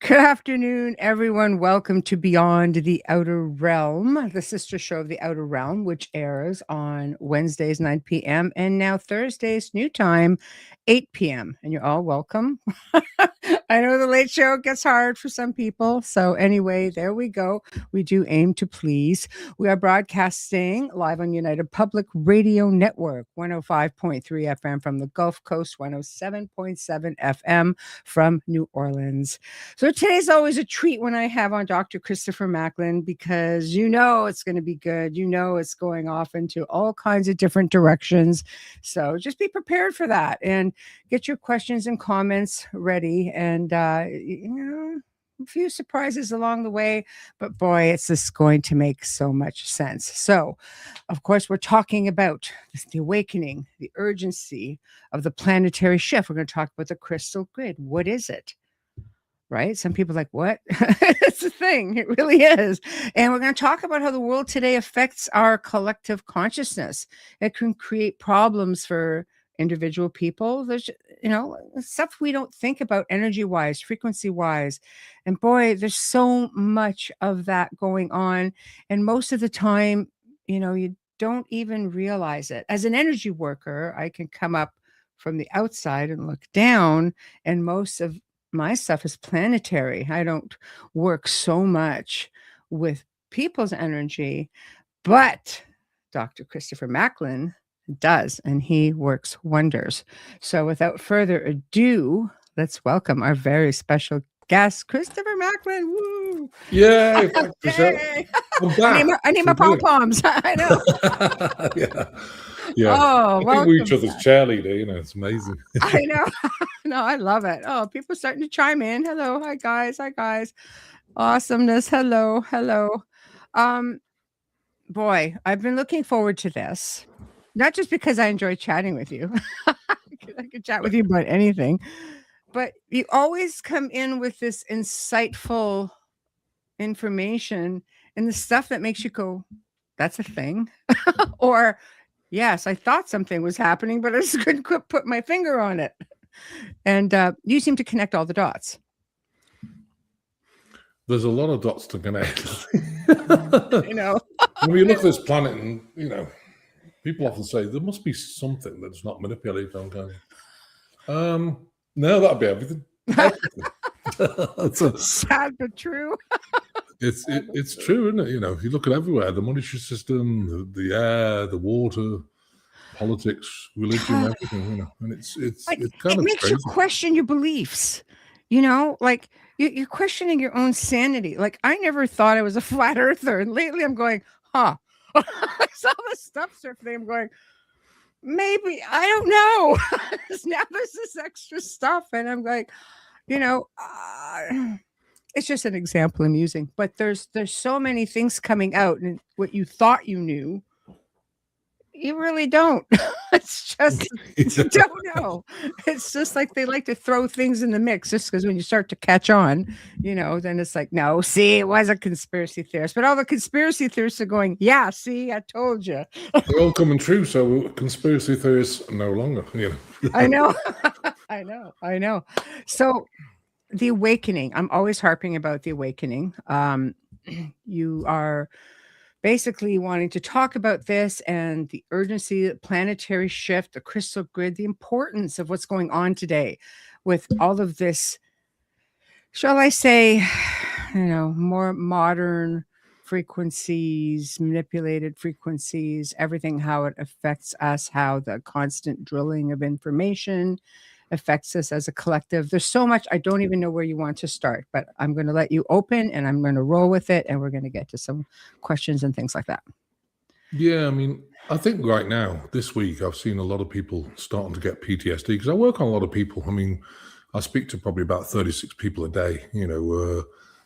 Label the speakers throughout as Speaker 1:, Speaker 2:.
Speaker 1: Good afternoon, everyone. Welcome to Beyond the Outer Realm, the sister show of the Outer Realm, which airs on Wednesdays, 9 p.m., and now Thursdays, new time, 8 p.m. And you're all welcome. I know the late show gets hard for some people. So anyway, there we go. We do aim to please. We are broadcasting live on United Public Radio Network, 105.3 FM from the Gulf Coast, 107.7 FM from New Orleans. So today's always a treat when I have on Dr. Christopher Macklin, because you know it's going to be good. You know it's going off into all kinds of different directions. So just be prepared for that and get your questions and comments ready. And, a few surprises along the way, but boy, it's just going to make so much sense. So, of course, we're talking about the awakening, the urgency of the planetary shift. We're going to talk about the crystal grid. What is it? Right? Some people are like, what? It's a thing. It really is. And we're going to talk about how the world today affects our collective consciousness. It can create problems for individual people. There's, stuff we don't think about energy-wise, frequency-wise. And boy, there's so much of that going on. And most of the time, you don't even realize it. As an energy worker, I can come up from the outside and look down, and most of my stuff is planetary. I don't work so much with people's energy, but Dr. Christopher Macklin does, and he works wonders. So without further ado, let's welcome our very special guest, Christopher Macklin. Woo!
Speaker 2: Yay!
Speaker 1: Yay. I need my pom-poms. I know.
Speaker 2: Yeah.
Speaker 1: Oh,
Speaker 2: I think we're each other's cheerleader, it's amazing.
Speaker 1: I know. No, I love it. Oh, people are starting to chime in. Hello. Hi, guys. Hi, guys. Awesomeness. Hello. Hello. Boy, I've been looking forward to this. Not just because I enjoy chatting with you. I could chat with you about anything. But you always come in with this insightful information and the stuff that makes you go, that's a thing. Or, yes, I thought something was happening, but I just couldn't put my finger on it. And you seem to connect all the dots.
Speaker 2: There's a lot of dots to connect.
Speaker 1: When
Speaker 2: we look at this planet and, people often say there must be something that's not manipulated. I'm going, no, that'd be everything.
Speaker 1: It's sad but true.
Speaker 2: It's true, isn't it? If you look at everywhere, the monetary system, the air, the water, politics, religion, everything, and it's kind of
Speaker 1: makes
Speaker 2: crazy.
Speaker 1: You question your beliefs. Like you're questioning your own sanity. Like, I never thought I was a flat earther, and lately I'm going, I saw the stuff surfing. I'm going, maybe, I don't know. Now there's this extra stuff, and I'm like, it's just an example I'm using. But there's so many things coming out, and what you thought you knew, you really don't. It's just, you don't know. It's just like they like to throw things in the mix, just because when you start to catch on, then it's like, no, see, it was a conspiracy theorist. But all the conspiracy theorists are going, yeah, see, I told you.
Speaker 2: They're all coming true, so conspiracy theorists no longer.
Speaker 1: I know. I know. So the awakening, I'm always harping about the awakening. You are basically wanting to talk about this and the urgency, the planetary shift, the crystal grid, the importance of what's going on today with all of this, shall I say, more modern frequencies, manipulated frequencies, everything, how it affects us, how the constant drilling of information affects us as a collective. There's so much, I don't even know where you want to start, but I'm going to let you open and I'm going to roll with it, and we're going to get to some questions and things like that.
Speaker 2: Yeah, I think right now, this week, I've seen a lot of people starting to get PTSD, because I work on a lot of people. I speak to probably about 36 people a day,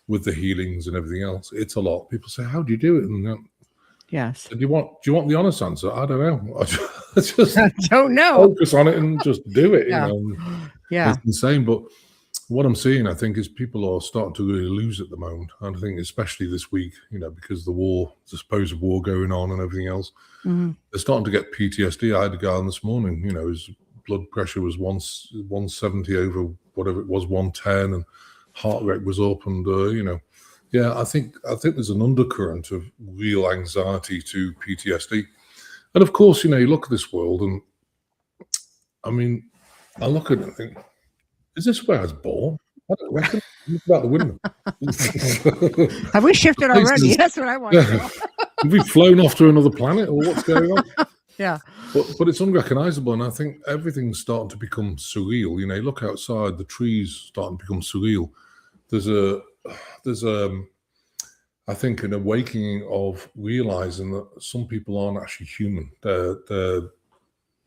Speaker 2: with the healings and everything else. It's a lot. People say, how do you do it? And
Speaker 1: yes.
Speaker 2: Do you want the honest answer? I don't know. I just
Speaker 1: don't know.
Speaker 2: Focus on it and just do it.
Speaker 1: Yeah.
Speaker 2: It's insane. But what I'm seeing, I think, is people are starting to really lose at the moment. And I think especially this week, because the supposed war going on and everything else, they're starting to get PTSD. I had a guy on this morning, his blood pressure was 170 over whatever it was, 110, and heart rate was up, and yeah, I think there's an undercurrent of real anxiety to PTSD. And of course, you look at this world, and I mean, I look at it and think, is this where I was born? I don't reckon. Look out the window.
Speaker 1: Have we shifted already? That's what I want to know.
Speaker 2: Have we flown off to another planet, or what's going on?
Speaker 1: Yeah.
Speaker 2: But it's unrecognizable, and I think everything's starting to become surreal. You look outside, the trees starting to become surreal. There's I think an awakening of realizing that some people aren't actually human. They're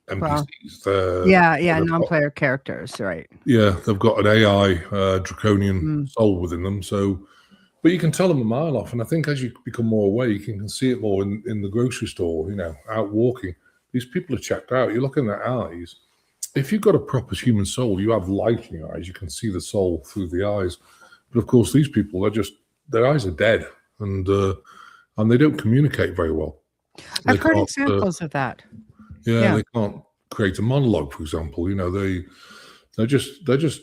Speaker 2: NPCs.
Speaker 1: Well, non-player characters, right?
Speaker 2: Yeah, they've got an AI draconian soul within them. So, but you can tell them a mile off. And I think as you become more awake, you can see it more in the grocery store. Out walking, these people are checked out. You look in their eyes. If you've got a proper human soul, you have light in your eyes. You can see the soul through the eyes. But of course, these people their eyes are dead, and they don't communicate very well.
Speaker 1: I've heard examples of that.
Speaker 2: Yeah, they can't create a monologue, for example. They're just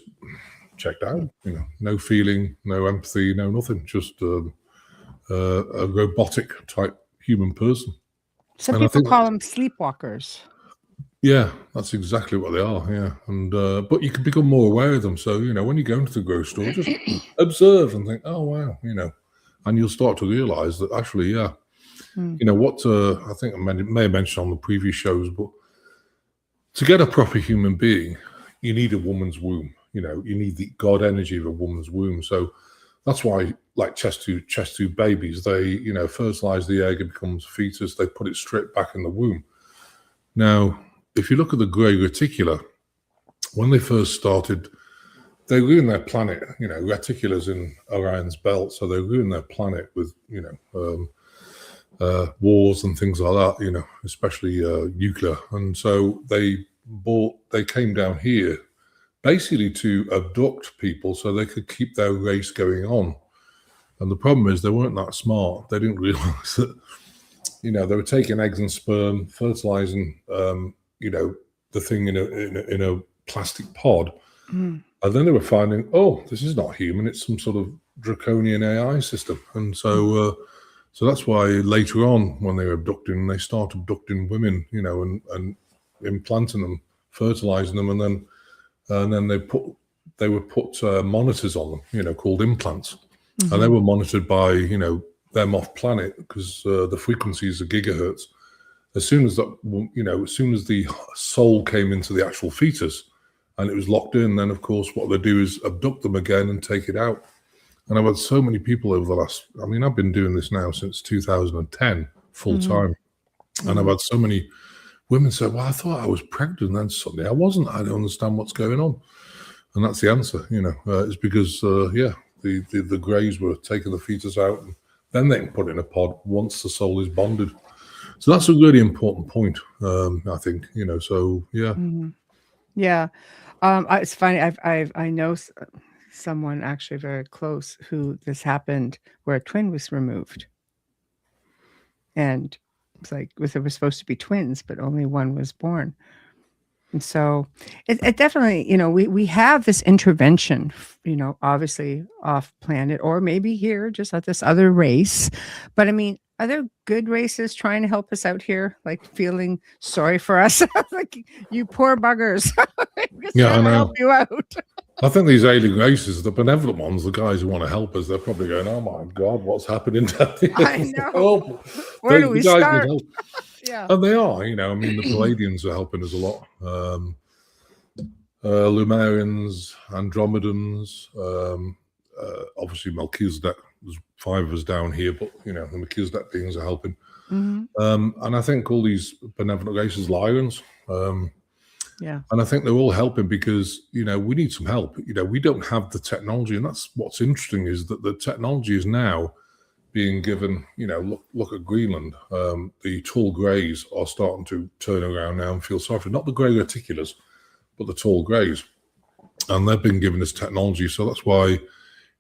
Speaker 2: checked out. No feeling, no empathy, no nothing. Just a robotic type human person.
Speaker 1: Some people call them sleepwalkers.
Speaker 2: Yeah, that's exactly what they are. Yeah, and but you can become more aware of them. So when you go into the grocery store, just observe and think, oh wow, and you'll start to realize that actually, yeah. What I think I may have mentioned on the previous shows, but to get a proper human being, you need a woman's womb. You need the God energy of a woman's womb. So that's why, like chest tube babies, they fertilize the egg, it becomes a fetus. They put it straight back in the womb. Now, if you look at the grey reticular, when they first started, they ruined their planet. Reticulars in Orion's belt, so they ruined their planet with wars and things like that, especially nuclear. And so they came down here basically to abduct people so they could keep their race going on. And the problem is they weren't that smart. They didn't realize that, they were taking eggs and sperm, fertilizing, the thing in a plastic pod. And then they were finding, oh, this is not human. It's some sort of draconian AI system. And so, so that's why later on, when they were abducting, they started abducting women, and implanting them, fertilizing them, and then they were put monitors on them, called implants, and they were monitored by them off planet because the frequencies are gigahertz. As soon as that, as soon as the soul came into the actual fetus and it was locked in, then of course what they do is abduct them again and take it out. And I've had so many people over the I've been doing this now since 2010, full time. And I've had so many women say, well, I thought I was pregnant, and then suddenly I wasn't. I don't understand what's going on. And that's the answer, it's because, the greys were taking the fetus out, and then they can put it in a pod once the soul is bonded. So that's a really important point, I think, so, yeah.
Speaker 1: Yeah. It's funny. I know someone actually very close who this happened where a twin was removed, and it's like there were supposed to be twins, but only one was born. And so it definitely, we have this intervention, obviously off planet or maybe here, just at this other race. But I mean, are there good races trying to help us out here, like feeling sorry for us? Like, you poor buggers.
Speaker 2: Yeah, I know.
Speaker 1: Help you out.
Speaker 2: I think these alien races, the benevolent ones, the guys who want to help us, they're probably going, oh my God, what's happening down here?
Speaker 1: I know. Where do we start? Yeah.
Speaker 2: And they are, the Palladians are helping us a lot. Lumerians, Andromedans, obviously Melchizedek. There's 5 of us down here, but the Melchizedek beings are helping. And I think all these benevolent races, Lyrians, and I think they're all helping because we need some help. We don't have the technology, and that's what's interesting is that the technology is now being given. Look at Greenland. The tall greys are starting to turn around now and feel sorry for not the grey reticulars, but the tall greys, and they've been given this technology. So that's why,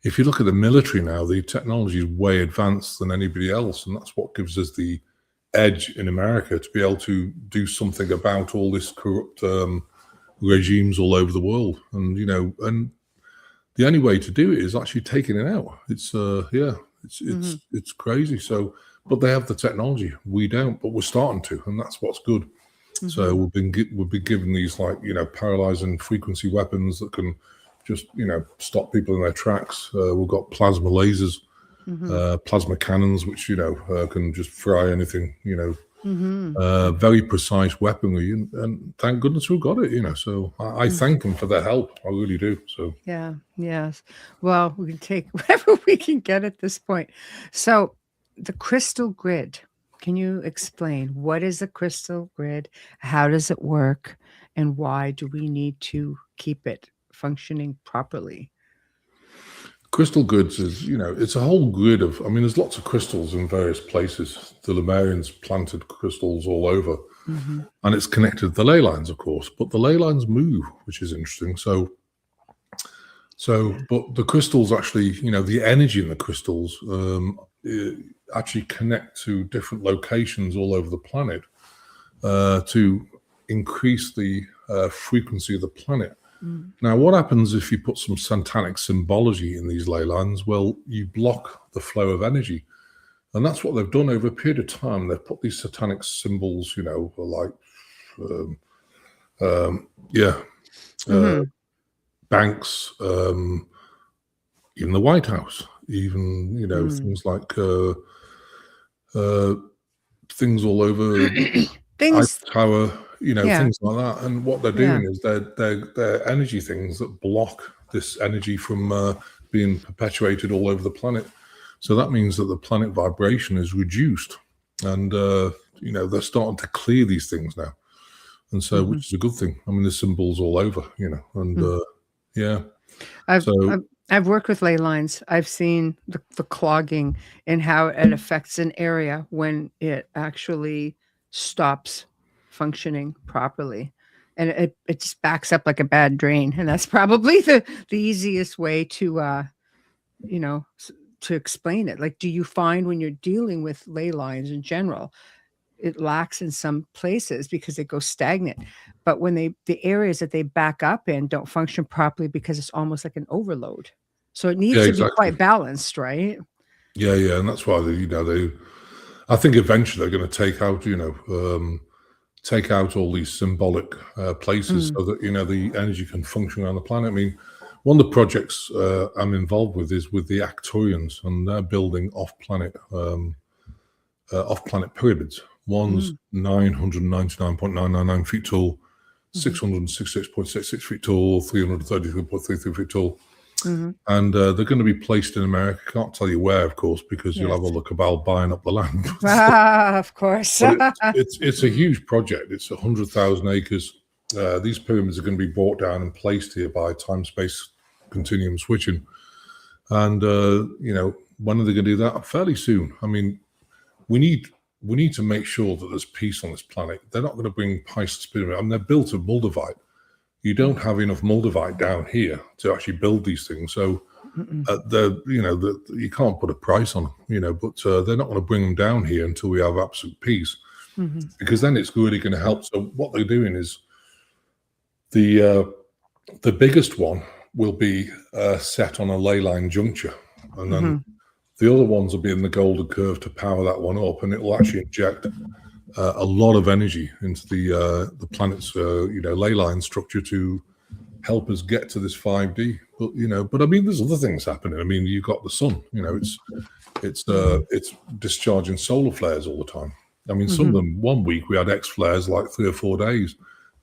Speaker 2: if you look at the military now, the technology is way advanced than anybody else, and that's what gives us the edge in America to be able to do something about all this corrupt regimes all over the world. And and the only way to do it is actually taking it out. It's
Speaker 1: Mm-hmm.
Speaker 2: it's crazy. So, but they have the technology, we don't, but we're starting to, and that's what's good. So
Speaker 1: Mm-hmm.
Speaker 2: we've been given these, like, paralyzing frequency weapons that can just stop people in their tracks. We've got plasma lasers,
Speaker 1: Mm-hmm.
Speaker 2: plasma cannons, which can just fry anything.
Speaker 1: Mm-hmm.
Speaker 2: Very precise weaponry, and thank goodness we've got it. So I thank them for their help. I really do. So
Speaker 1: Yeah, yes. Well, we can take whatever we can get at this point. So, the crystal grid. Can you explain what is a crystal grid? How does it work? And why do we need to keep it functioning properly?
Speaker 2: crystal grids is, it's a whole grid of. I mean, there's lots of crystals in various places. The Lemurians planted crystals all over,
Speaker 1: Mm-hmm.
Speaker 2: and it's connected to the ley lines, of course. But the ley lines move, which is interesting. But the crystals actually, the energy in the crystals actually connect to different locations all over the planet to increase the frequency of the planet.
Speaker 1: Mm-hmm.
Speaker 2: Now, what happens if you put some satanic symbology in these ley lines? Well, you block the flow of energy. And that's what they've done over a period of time. They've put these satanic symbols, like,
Speaker 1: Mm-hmm.
Speaker 2: banks, even the White House, even, things like things all over Eiffel
Speaker 1: Things,
Speaker 2: Tower,
Speaker 1: yeah,
Speaker 2: things like that. And what they're
Speaker 1: yeah.
Speaker 2: doing is they're energy things that block this energy from being perpetuated all over the planet. So that means that the planet vibration is reduced, and they're starting to clear these things now, and so,
Speaker 1: Mm-hmm.
Speaker 2: which is a good thing. I mean, there's symbols all over, and yeah.
Speaker 1: I've,
Speaker 2: So
Speaker 1: I've I've worked with ley lines. I've seen the clogging and how it affects an area when it actually stops functioning properly. And it just backs up like a bad drain. And that's probably the easiest way to you know, s- to explain it. Like, do you find when you're dealing with ley lines in general, it lacks in some places because they go stagnant. But when the areas that they back up in don't function properly because it's almost like an overload. So it needs
Speaker 2: yeah,
Speaker 1: to be
Speaker 2: exactly.
Speaker 1: quite balanced, right?
Speaker 2: Yeah, and that's why they. I think eventually they're going to take out all these symbolic places
Speaker 1: Mm,
Speaker 2: so that the energy can function around the planet. I mean, one of the projects I'm involved with is with the Arcturians, and they're building off-planet pyramids. One's
Speaker 1: mm,
Speaker 2: 999.999 feet tall,
Speaker 1: mhm,
Speaker 2: 666.66 feet tall, 333.33 feet tall,
Speaker 1: mhm.
Speaker 2: and they're going to be placed in America. Can't tell you where, of course, because you'll have
Speaker 1: Yes.
Speaker 2: all the cabal buying up the land.
Speaker 1: Ah, of course.
Speaker 2: But it's a huge project. It's 100,000 acres. These pyramids are going to be brought down and placed here by time-space continuum switching. And when are they going to do that? Fairly soon. I mean, we need to make sure that there's peace on this planet. They're not going to bring Pisces pyramid. I mean, they're built of moldavite. You don't have enough moldavite down here to actually build these things. So
Speaker 1: Mm-mm.
Speaker 2: you can't put a price on them, but they're not going to bring them down here until we have absolute peace,
Speaker 1: Mhm,
Speaker 2: because then it's really going to help. So what they're doing is the biggest one will be set on a ley line juncture, and then
Speaker 1: mhm,
Speaker 2: the other ones will be in the golden curve to power that one up, and it will actually inject a lot of energy into the planet's ley line structure to help us get to this 5D. But I mean, there's other things happening. I mean, you've got the sun. It's discharging solar flares all the time. I mean, some of
Speaker 1: mhm,
Speaker 2: them, one week we had X flares like 3 or 4 days,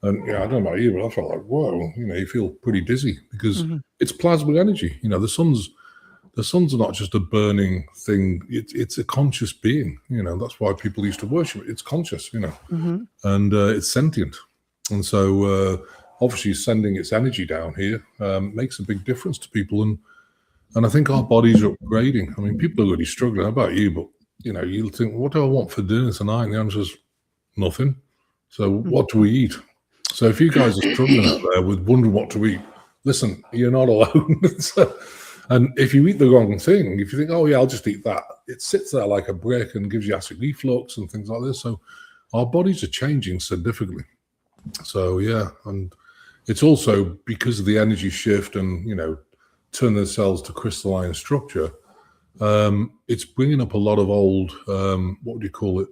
Speaker 2: and I don't know about you, but I felt like, whoa, you feel pretty dizzy because
Speaker 1: mhm,
Speaker 2: it's plasma energy. The sun's not just a burning thing; it's a conscious being. That's why people used to worship it. It's conscious,
Speaker 1: mhm,
Speaker 2: and it's sentient. And so, obviously, sending its energy down here makes a big difference to people. And I think our bodies are upgrading. I mean, people are really struggling. How about you? But you'll think, what do I want for dinner tonight? And the answer is nothing. So, what do we eat? So, if you guys are struggling out there with wondering what to eat, listen, you're not alone. And if you eat the wrong thing, if you think, oh yeah, I'll just eat that, it sits there like a brick and gives you acid reflux and things like this. So, our bodies are changing significantly. So yeah, and it's also because of the energy shift and turn their cells to crystalline structure, it's bringing up a lot of old, what do you call it?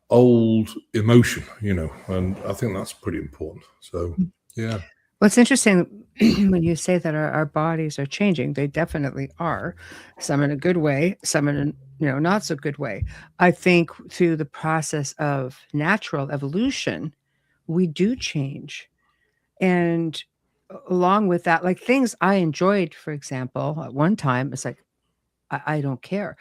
Speaker 2: Old emotion, and I think that's pretty important. So, yeah.
Speaker 1: Well, it's interesting when you say that our bodies are changing. They definitely are, some in a good way, some in a not so good way. I think through the process of natural evolution, we do change. And along with that, like things I enjoyed, for example, at one time, it's like, I don't care.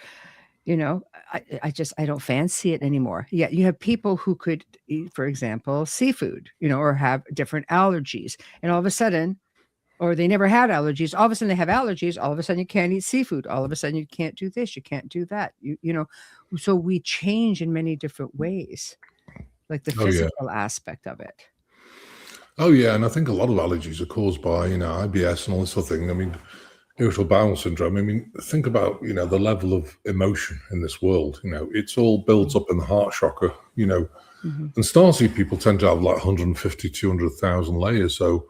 Speaker 1: You know, I don't fancy it anymore. Yeah, you have people who could eat, for example, seafood, or have different allergies. And all of a sudden, or they never had allergies. All of a sudden they have allergies. All of a sudden you can't eat seafood. All of a sudden you can't do this. You can't do that. So we change in many different ways, like the
Speaker 2: Oh, yeah.
Speaker 1: physical aspect of it.
Speaker 2: Oh, yeah. And I think a lot of allergies are caused by, IBS and all this sort of thing. I mean, irritable bowel syndrome. I mean, think about, the level of emotion in this world. It's all built up in the heart chakra,
Speaker 1: Mhm.
Speaker 2: and starseed people tend to have like 150, 200,000 layers. So,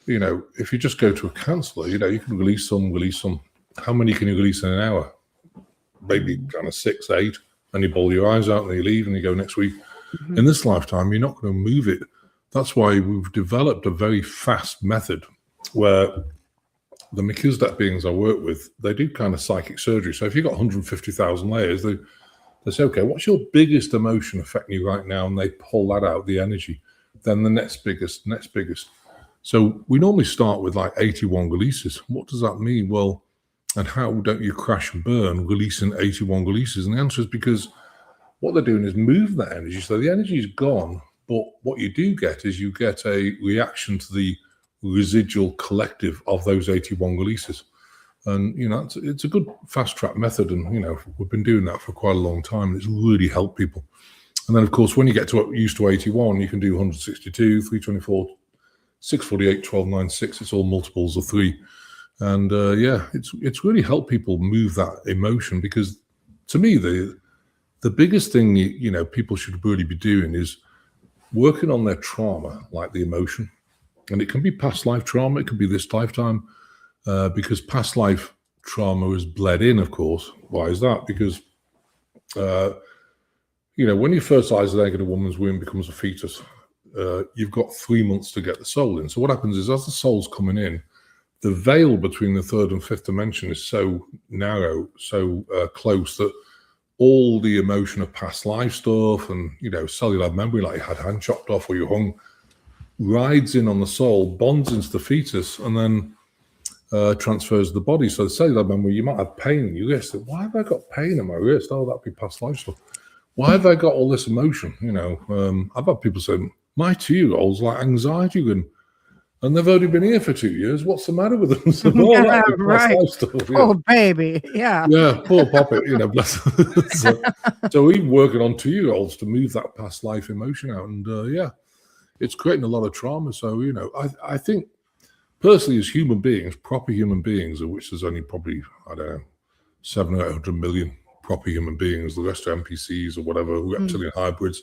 Speaker 2: if you just go to a counselor, you can release some. How many can you release in an hour? Maybe kind of 6, 8, and you bawl your eyes out and you leave and you go next week.
Speaker 1: Mhm.
Speaker 2: In this lifetime, you're not going to move it. That's why we've developed a very fast method where the Macusdat beings I work with, they do kind of psychic surgery. So if you've got 150,000 layers, they say, okay, what's your biggest emotion affecting you right now? And they pull that out, the energy. Then the next biggest. So we normally start with like 81 releases. What does that mean? Well, and how don't you crash and burn releasing 81 releases? And the answer is because what they're doing is move that energy. So the energy is gone, but what you do get is you get a reaction to the residual collective of those 81 releases. And, it's a good fast track method. And, we've been doing that for quite a long time. And it's really helped people. And then, of course, when you get used to 81, you can do 162, 324, 648, 1296. It's all multiples of 3. And it's really helped people move that emotion, because to me, the biggest thing, people should really be doing is working on their trauma, like the emotion. And it can be past life trauma. It could be this lifetime, because past life trauma is bled in, of course. Why is that? Because, when you fertilize an egg in a woman's womb becomes a fetus, you've got 3 months to get the soul in. So what happens is, as the soul's coming in, the veil between the third and fifth dimension is so narrow, so close, that all the emotion of past life stuff and, cellular memory, like you had hand chopped off or you hung, rides in on the soul, bonds into the fetus, and then transfers the body. So the cellular memory, you might have pain in your wrist. Why have I got pain in my wrist? Oh, that'd be past life stuff. Why have I got all this emotion? I've had people say, my 2-year-old's like anxiety, and they've only been here for 2 years. What's the matter with them? So, oh, that'd be past life stuff.
Speaker 1: Oh, baby. Yeah.
Speaker 2: Yeah, poor Poppet, bless so we're working on 2-year-olds to move that past life emotion out. And it's creating a lot of trauma. So, I think personally, as human beings, proper human beings, of which there's only probably, I don't know, 700 or 800 million proper human beings, the rest are NPCs or whatever, reptilian hybrids.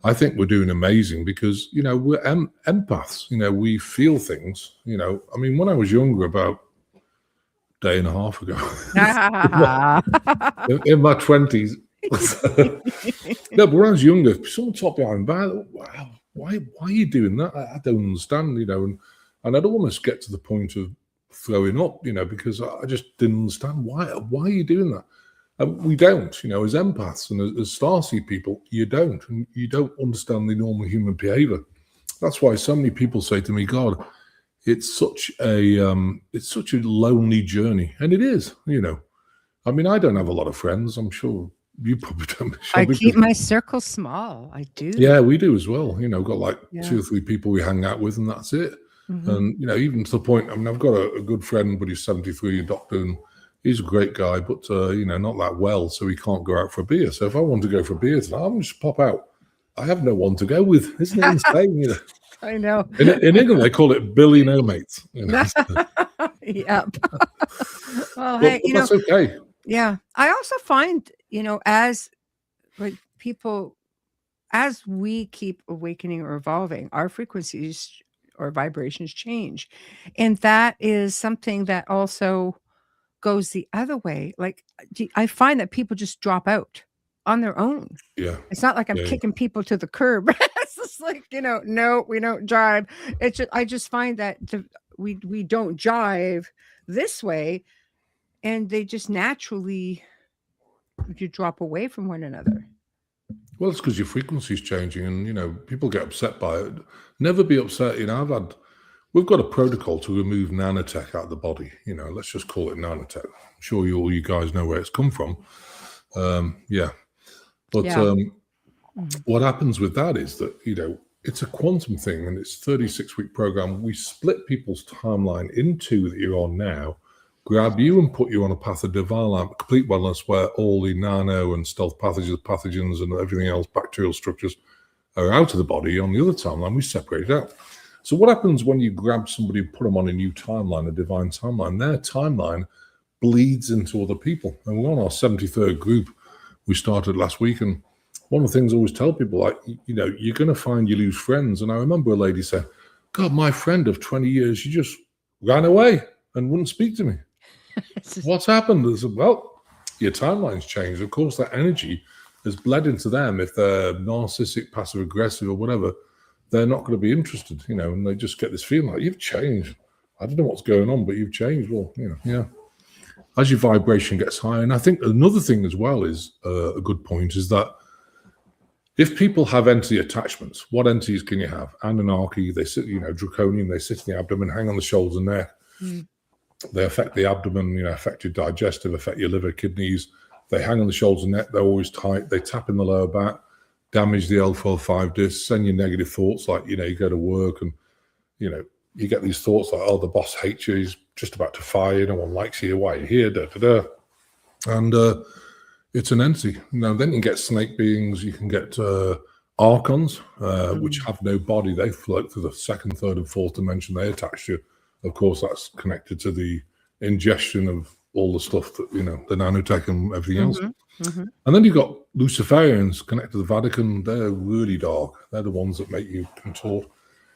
Speaker 2: I think we're doing amazing because, we're empaths. We feel things. I mean, when I was younger, about a day and a half ago, in my 20s, no, but when I was younger, someone taught me, wow, why are you doing that? I don't understand, and I don't want to get to the point of throwing up, because I just didn't understand why are you doing that? We don't, as empaths and as starseed people, you don't, and you don't understand the normal human behavior. That's why so many people say to me, God, it's such a lonely journey. And it is, I mean, I don't have a lot of friends. I'm sure you probably don't.
Speaker 1: I keep my circle small. I do.
Speaker 2: Yeah, we do as well. Got like 2 or 3 people we hang out with, and that's it. And, even to the point, I mean, I've got a good friend, but he's 73, a doctor, and he's a great guy, but, not that well, so he can't go out for a beer. So if I want to go for a beer tonight, I'm just pop out. I have no one to go with. Isn't it insane?
Speaker 1: I know.
Speaker 2: In England, they call it Billy No Mates.
Speaker 1: Yep. Well,
Speaker 2: but that's okay.
Speaker 1: Yeah. I also find, as like people, as we keep awakening or evolving, our frequencies or vibrations change. And that is something that also goes the other way. Like, I find that people just drop out on their own.
Speaker 2: Yeah.
Speaker 1: It's not like I'm
Speaker 2: Yeah.
Speaker 1: kicking people to the curb. It's just like, no, we don't jive. I just find that we don't jive this way, and they just naturally you drop away from one another.
Speaker 2: Well, it's because your frequency's changing, and people get upset by it. Never be upset. We've got a protocol to remove nanotech out of the body. Let's just call it nanotech. I'm sure all you guys know where it's come from. Yeah. But
Speaker 1: Yeah.
Speaker 2: what happens with that is that, it's a quantum thing, and it's a 36-week program. We split people's timeline into that you're on now, grab you and put you on a path of divine complete wellness, where all the nano and stealth pathogens and everything else, bacterial structures, are out of the body. On the other timeline, we separate it out. So what happens when you grab somebody and put them on a new timeline, a divine timeline? Their timeline bleeds into other people. And we're on our 73rd group. We started last week, and one of the things I always tell people, like, you're going to find you lose friends. And I remember a lady said, God, my friend of 20 years, she just ran away and wouldn't speak to me. What's happened? I said, well, your timeline's changed. Of course, that energy has bled into them. If they're narcissistic, passive aggressive, or whatever, they're not going to be interested, and they just get this feeling like, you've changed. I don't know what's going on, but you've changed. Well, yeah. As your vibration gets higher. And I think another thing as well is a good point is that if people have entity attachments, what entities can you have? Anunnaki, they sit, draconian, they sit in the abdomen, hang on the shoulders and neck. They affect the abdomen, affect your digestive, affect your liver, kidneys. They hang on the shoulders and neck. They're always tight. They tap in the lower back, damage the L4-5 disc, send you negative thoughts like, you go to work and, you get these thoughts like, oh, the boss hates you. He's just about to fire you. No one likes you. Why are you here? Da, da, da. And it's an entity. Now, then you get snake beings. You can get archons, which have no body. They float through the second, third, and fourth dimension. They attach to you. Of course, that's connected to the ingestion of all the stuff that, the nanotech and everything else. And then you've got Luciferians connected to the Vatican. They're really dark. They're the ones that make you contort.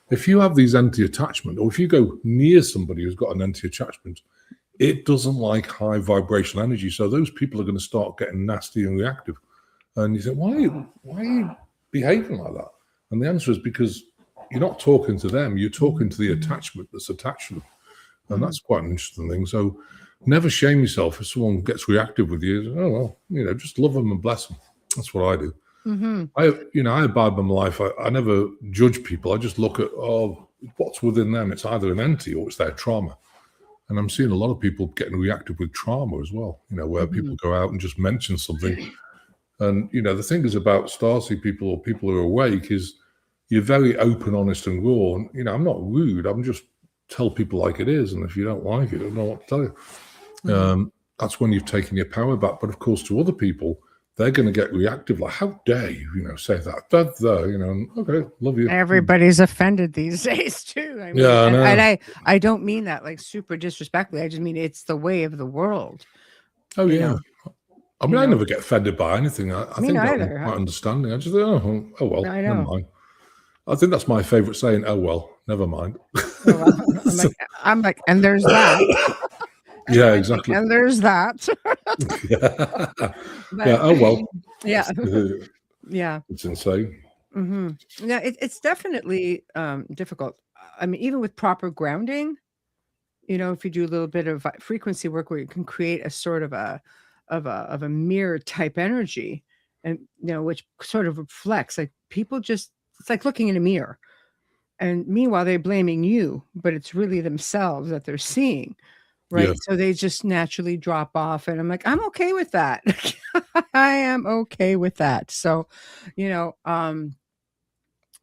Speaker 2: If you have these entity attachment, or if you go near somebody who's got an entity attachment, it doesn't like high vibrational energy. So those people are going to start getting nasty and reactive. And you think, why are you behaving like that? And the answer is because you're not talking to them. You're talking to the attachment that's attached to them. And that's quite an interesting thing. So never shame yourself if someone gets reactive with you. Oh, well, just love them and bless them. That's what I do. I abide by my life. I never judge people. I just look at, what's within them. It's either an entity or it's their trauma. And I'm seeing a lot of people getting reactive with trauma as well, where people go out and just mention something. And, the thing is about Starseed people or people who are awake is you're very open, honest, and raw. And, I'm not rude. I'm just tell people like it is. And if you don't like it, I don't know what to tell you. That's when you've taken your power back. But, of course, to other people, they're going to get reactive, like, how dare you, say that? Okay, love you.
Speaker 1: Everybody's offended these days too. I mean,
Speaker 2: Yeah, I know.
Speaker 1: And I don't mean that like super disrespectfully. I just mean it's the way of the world.
Speaker 2: Oh, yeah. I mean, I never get offended by anything. I think
Speaker 1: neither.
Speaker 2: I'm quite understanding. I just think, oh well,
Speaker 1: I know.
Speaker 2: never mind. I think that's my favorite saying. Oh well, never mind.
Speaker 1: I'm like, and there's that.
Speaker 2: Yeah, exactly.
Speaker 1: And there's that.
Speaker 2: Yeah. Oh well.
Speaker 1: Yeah. Yeah.
Speaker 2: It's insane.
Speaker 1: Yeah, it's definitely difficult. I mean, even with proper grounding, if you do a little bit of frequency work where you can create a sort of a mirror type energy, and which sort of reflects, like, people just, it's like looking in a mirror, and meanwhile they're blaming you, but it's really themselves that they're seeing. Right.
Speaker 2: Yeah.
Speaker 1: So they just naturally drop off. And I'm like, I'm okay with that. I am okay with that. So,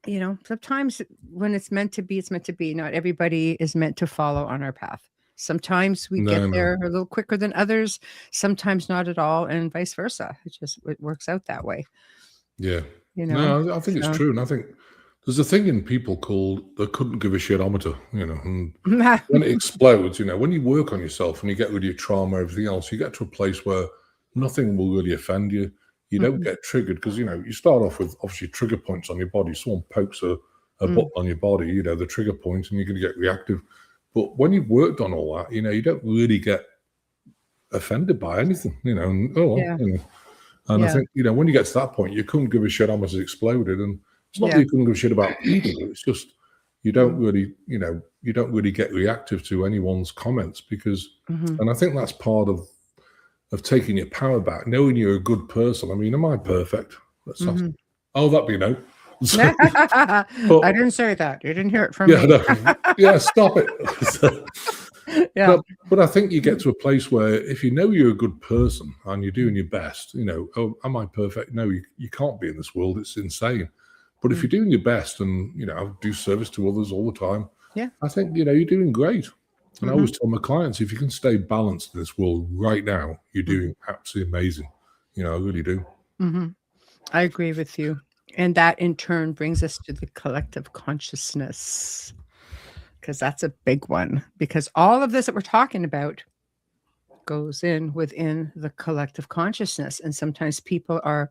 Speaker 1: sometimes when it's meant to be, it's meant to be. Not everybody is meant to follow on our path. Sometimes we get there a little quicker than others, sometimes not at all, and vice versa. It works out that way.
Speaker 2: Yeah. No, I think it's true. And I think there's a thing in people called the couldn't give a shitometer, and when it explodes, when you work on yourself and you get rid of your trauma, everything else, you get to a place where nothing will really offend you. You don't get triggered because, you start off with obviously trigger points on your body. Someone pokes a button on your body, the trigger point, and you're going to get reactive. But when you've worked on all that, you don't really get offended by anything, and, oh, well,
Speaker 1: Yeah.
Speaker 2: And I
Speaker 1: Yeah.
Speaker 2: think, when you get to that point, you couldn't give a shit how much it's exploded. And it's not that
Speaker 1: Yeah.
Speaker 2: you couldn't give a shit about people. It's just you don't really, you don't really get reactive to anyone's comments because, and I think that's part of taking your power back, knowing you're a good person. I mean, am I perfect? Oh, that'd be no.
Speaker 1: I didn't say that. You didn't hear it from
Speaker 2: Yeah,
Speaker 1: me.
Speaker 2: no, yeah, stop it.
Speaker 1: Yeah.
Speaker 2: But I think you get to a place where if you know you're a good person and you're doing your best, oh, am I perfect? No, you can't be in this world. It's insane. But if you're doing your best and, I do service to others all the time,
Speaker 1: Yeah.
Speaker 2: I think, you're doing great. And I always tell my clients, if you can stay balanced in this world right now, you're doing absolutely amazing. I really do.
Speaker 1: I agree with you. And that in turn brings us to the collective consciousness, because that's a big one. Because all of this that we're talking about goes within the collective consciousness. And sometimes people are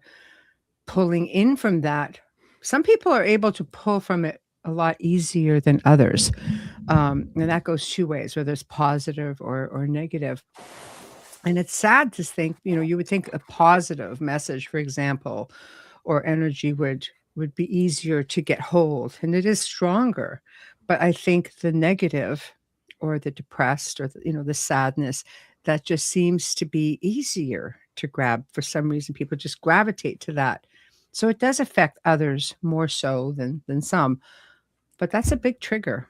Speaker 1: pulling in from that. Some people are able to pull from it a lot easier than others. And that goes two ways, whether it's positive or negative. And it's sad to think, you would think a positive message, for example, or energy would be easier to get hold, and it is stronger. But I think the negative or the depressed or the sadness, that just seems to be easier to grab. For some reason, people just gravitate to that. So it does affect others more so than some. But that's a big trigger.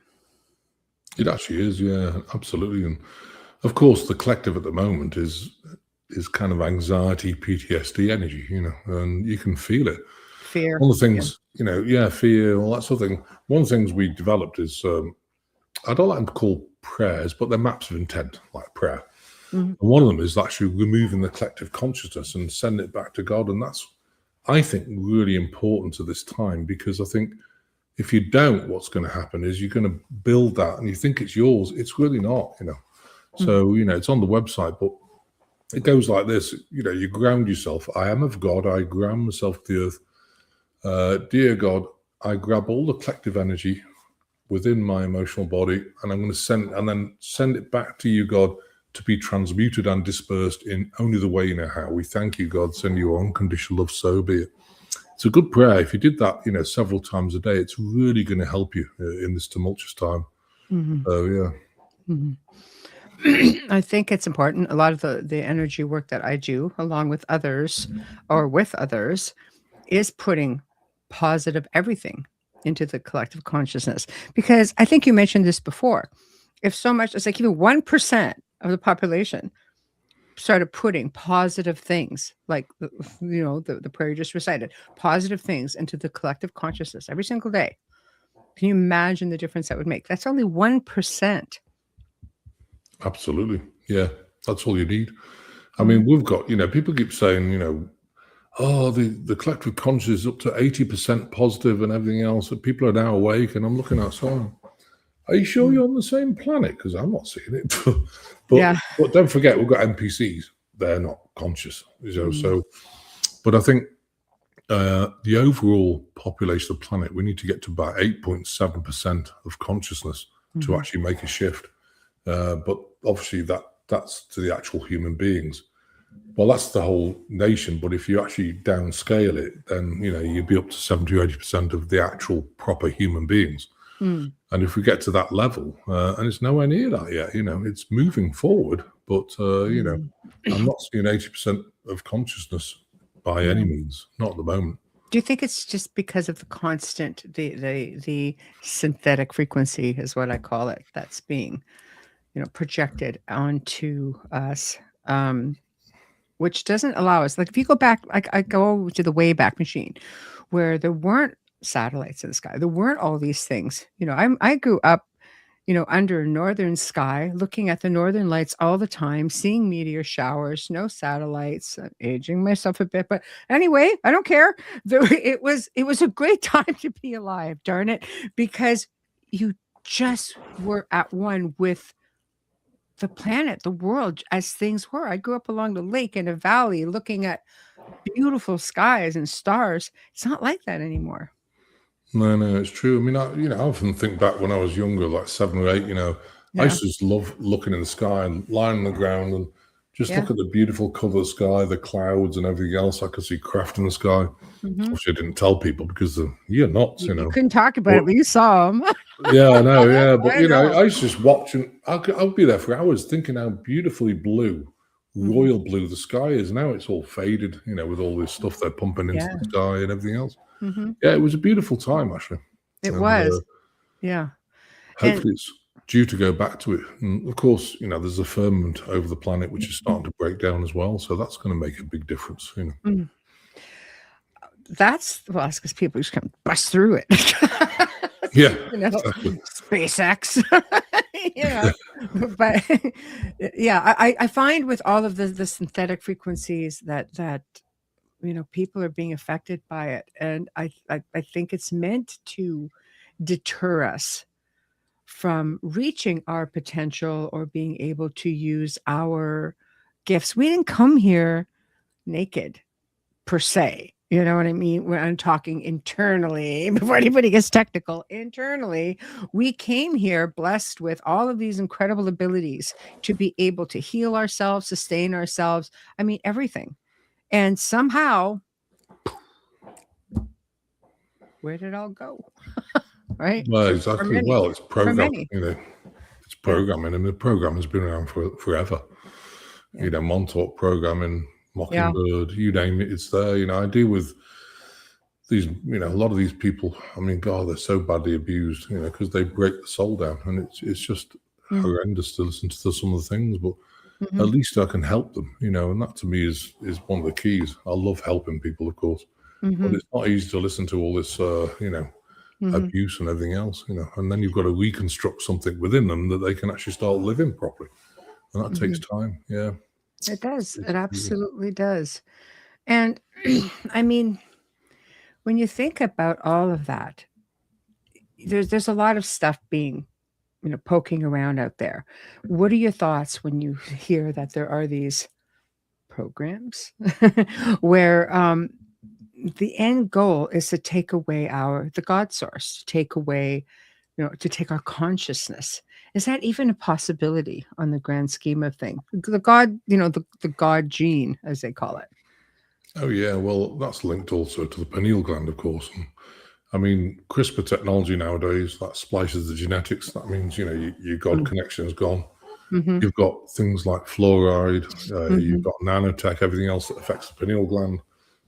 Speaker 2: It actually is. Yeah, absolutely. And of course, the collective at the moment is kind of anxiety, PTSD energy, and you can feel it.
Speaker 1: Fear.
Speaker 2: One of the things, fear, all that sort of thing. One of the things we developed is, I don't like them to call prayers, but they're maps of intent, like prayer. And one of them is actually removing the collective consciousness and sending it back to God. And that's, I think, really important to this time, because I think if you don't, what's going to happen is you're going to build that and you think it's yours. It's really not, So, it's on the website, but it goes like this. You ground yourself. I am of God. I ground myself to the earth. Dear God, I grab all the collective energy within my emotional body, and I'm going to send it back to you, God, to be transmuted and dispersed in only the way you know how. We thank you, God. Send your unconditional love, so be it. It's a good prayer. If you did that, several times a day, it's really going to help you in this tumultuous time. So, yeah.
Speaker 1: I think it's important. A lot of the energy work that I do, along with others or with others, is putting positive everything into the collective consciousness. Because I think you mentioned this before. If so much, it's like even 1% of the population started putting positive things, like the prayer you just recited, positive things into the collective consciousness every single day. Can you imagine the difference that would make? That's only 1%.
Speaker 2: Absolutely. Yeah, that's all you need. I mean, we've got, people keep saying, oh, the collective consciousness is up to 80% positive and everything else, that people are now awake. And I'm looking outside. Are you sure you're on the same planet? Because I'm not seeing it. But don't forget, we've got NPCs. They're not conscious. So, but I think the overall population of the planet, we need to get to about 8.7% of consciousness to actually make a shift. But obviously that's to the actual human beings. Well, that's the whole nation. But if you actually downscale it, then, you'd be up to 70 or 80% of the actual proper human beings. And if we get to that level, and it's nowhere near that yet, it's moving forward. But, I'm not seeing 80% of consciousness by any means, not at the moment.
Speaker 1: Do you think it's just because of the constant, the synthetic frequency is what I call it, that's being, projected onto us, which doesn't allow us, like if you go back, like I go to the Wayback Machine, where there weren't satellites in the sky, there weren't all these things. I grew up, under northern sky, looking at the northern lights all the time, seeing meteor showers, no satellites, aging myself a bit. But anyway, I don't care. It was a great time to be alive, darn it, because you just were at one with the planet, the world, as things were. I grew up along the lake in a valley looking at beautiful skies and stars. It's not like that anymore.
Speaker 2: No, no, it's true. I mean, I often think back when I was younger, like 7 or 8. I
Speaker 1: Yeah.
Speaker 2: used to just love looking in the sky and lying on the ground and just
Speaker 1: Yeah.
Speaker 2: look at the beautiful cover of the sky, the clouds and everything else. I could see craft in the sky.
Speaker 1: Hmm.
Speaker 2: Obviously, I didn't tell people because you're nuts,
Speaker 1: You couldn't talk about
Speaker 2: But
Speaker 1: it, but you saw them.
Speaker 2: yeah, I know, yeah. But
Speaker 1: I know.
Speaker 2: I used to just watch, and I'd be there for hours thinking how beautifully blue,
Speaker 1: Hmm.
Speaker 2: royal blue the sky is. Now it's all faded, with all this stuff they're pumping into
Speaker 1: Yeah.
Speaker 2: the sky and everything else.
Speaker 1: Hmm.
Speaker 2: Yeah, it was a beautiful time actually,
Speaker 1: It
Speaker 2: and
Speaker 1: was. Yeah. And
Speaker 2: hopefully it's due to go back to it. And of course, there's a firmament over the planet which is starting to break down as well, so that's going to make a big difference.
Speaker 1: mm, that's because people just can't bust through it.
Speaker 2: Yeah,
Speaker 1: you know,
Speaker 2: exactly.
Speaker 1: SpaceX. you know, but yeah, I find with all of the synthetic frequencies that people are being affected by it, and I think it's meant to deter us from reaching our potential or being able to use our gifts. We didn't come here naked per se. You know what I mean? When I'm talking internally, before anybody gets technical, internally, we came here blessed with all of these incredible abilities to be able to heal ourselves, sustain ourselves. I mean, everything. And somehow, where did it all go? Right?
Speaker 2: Well,
Speaker 1: For
Speaker 2: exactly.
Speaker 1: many,
Speaker 2: Well, it's
Speaker 1: for
Speaker 2: programming.
Speaker 1: many.
Speaker 2: It's
Speaker 1: Yeah.
Speaker 2: programming, and the program has been around for forever.
Speaker 1: Yeah.
Speaker 2: Montauk programming,
Speaker 1: Yeah.
Speaker 2: Mockingbird, you name it, it's there. I deal with these, a lot of these people. I mean, God, they're so badly abused, because they break the soul down, and it's just horrendous to listen to some of the things. But
Speaker 1: Mm-hmm.
Speaker 2: at least I can help them, and that to me is one of the keys. I love helping people, of course, but
Speaker 1: Mm-hmm.
Speaker 2: it's not easy to listen to all this,
Speaker 1: Mm-hmm.
Speaker 2: abuse and everything else, and then you've got to reconstruct something within them that they can actually start living properly, and that takes
Speaker 1: Mm-hmm.
Speaker 2: time. Yeah,
Speaker 1: It does. It
Speaker 2: it's
Speaker 1: absolutely does. And I mean, when you think about all of that, there's a lot of stuff being, poking around out there. What are your thoughts when you hear that there are these programs where the end goal is to take away the God source, to take away, to take our consciousness? Is that even a possibility on the grand scheme of things? The God, the God gene, as they call it.
Speaker 2: Oh yeah, well that's linked also to the pineal gland, of course. And, I mean, CRISPR technology nowadays that splices the genetics. That means your God connection is gone.
Speaker 1: Mm-hmm.
Speaker 2: You've got things like fluoride.
Speaker 1: Mm-hmm.
Speaker 2: You've got nanotech, everything else that affects the pineal gland.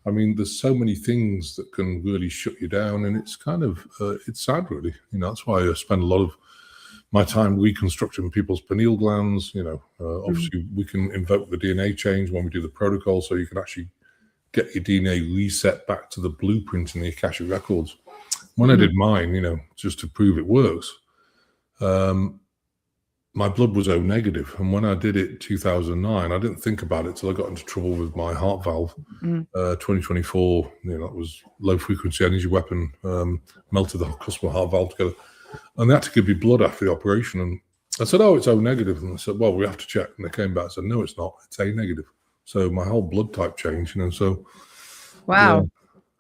Speaker 2: I mean, there's so many things that can really shut you down, and it's kind of it's sad, really. That's why I spend a lot of my time reconstructing people's pineal glands. Obviously, we can invoke the DNA change when we do the protocol, so you can actually get your DNA reset back to the blueprint in the Akashic records. When I
Speaker 1: Mm-hmm.
Speaker 2: did mine, just to prove it works, my blood was O negative. And when I did it in 2009, I didn't think about it till I got into trouble with my heart valve.
Speaker 1: Mm-hmm.
Speaker 2: 2024, that was low frequency energy weapon, melted the cuspal heart valve together. And they had to give me blood after the operation. And I said, oh, it's O negative. And I said, well, we have to check. And they came back and said, no, it's not. It's A negative. So my whole blood type changed. So, yeah.
Speaker 1: Wow.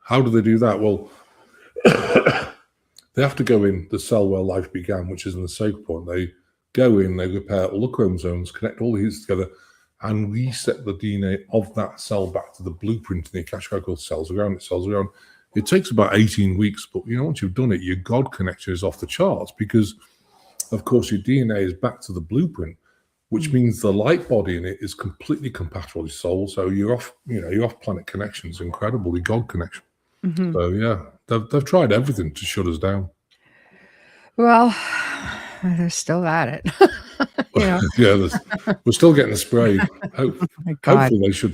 Speaker 2: How do they do that? Well, they have to go in the cell where life began, which is in the sacral point. They go in, they repair all the chromosomes, connect all the hits together, and reset the DNA of that cell back to the blueprint in the Akashic record. Cells around. It takes about 18 weeks, but once you've done it, your God connection is off the charts because, of course, your DNA is back to the blueprint, which means the light body in it is completely compatible with soul. So your off planet connection is incredible, the God connection.
Speaker 1: Mm-hmm.
Speaker 2: So yeah, they've tried everything to shut us down.
Speaker 1: Well, they're still at it.
Speaker 2: Yeah, we're still getting the spray.
Speaker 1: My God.
Speaker 2: Hopefully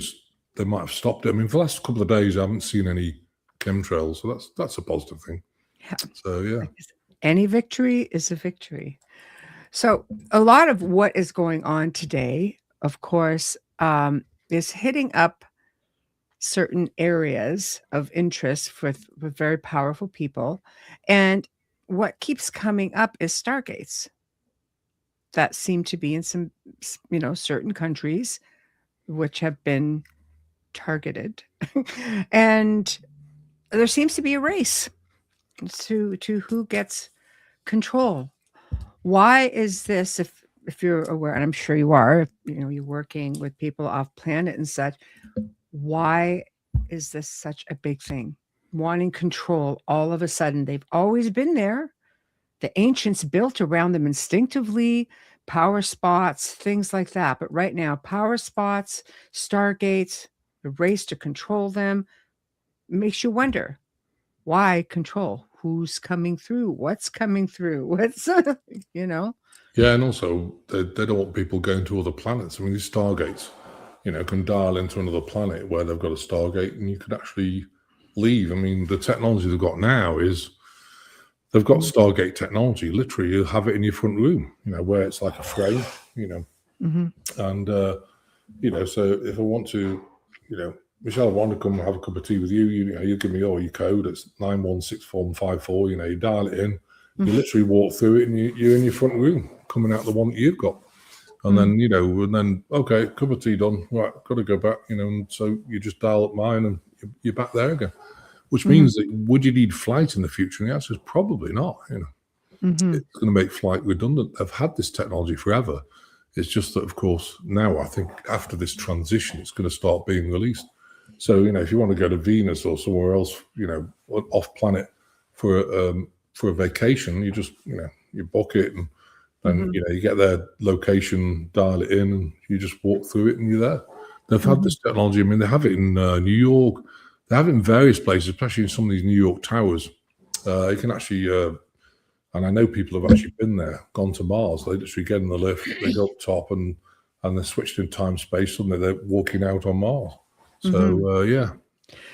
Speaker 2: they might have stopped it. I mean, for the last couple of days, I haven't seen any chemtrails, so that's a positive thing.
Speaker 1: Yeah.
Speaker 2: So yeah,
Speaker 1: Any victory is a victory. So a lot of what is going on today, of course, is hitting up certain areas of interest with very powerful people. And what keeps coming up is stargates that seem to be in some, certain countries which have been targeted. And there seems to be a race to who gets control. Why is this, if you're aware, and I'm sure you are, if, you're working with people off planet and such, why is this such a big thing? Wanting control all of a sudden. They've always been there. The ancients built around them instinctively, power spots, things like that. But right now, power spots, stargates, the race to control them makes you wonder, why control? Who's coming through? What's coming through? What's,
Speaker 2: Yeah, and also they don't want people going to other planets. I mean, these stargates, can dial into another planet where they've got a stargate, and you could actually leave. I mean, the technology they've got now is they've got Stargate technology. Literally, you have it in your front room, where it's like a frame, and so if I want to, Michelle, I want to come have a cup of tea with you. You give me all your code. It's 916454. You dial it in. You literally walk through it, and you're in your front room, coming out the one that you've got. And then, okay, cup of tea done. Right, got to go back, and so you just dial up mine, and you're back there again. Which means that would you need flight in the future? And the answer is probably not. It's going to make flight redundant. They've had this technology forever. It's just that, of course, now I think after this transition, it's going to start being released. So, if you want to go to Venus or somewhere else, off planet for a vacation, you just, you book it, and then you get their location, dial it in, and you just walk through it, and you're there. They've had this technology. I mean, they have it in New York. They have it in various places, especially in some of these New York towers. You can actually, and I know people have actually been there, gone to Mars. They literally get in the lift, they go up top, and they're switched in time space. Suddenly they're walking out on Mars. So yeah,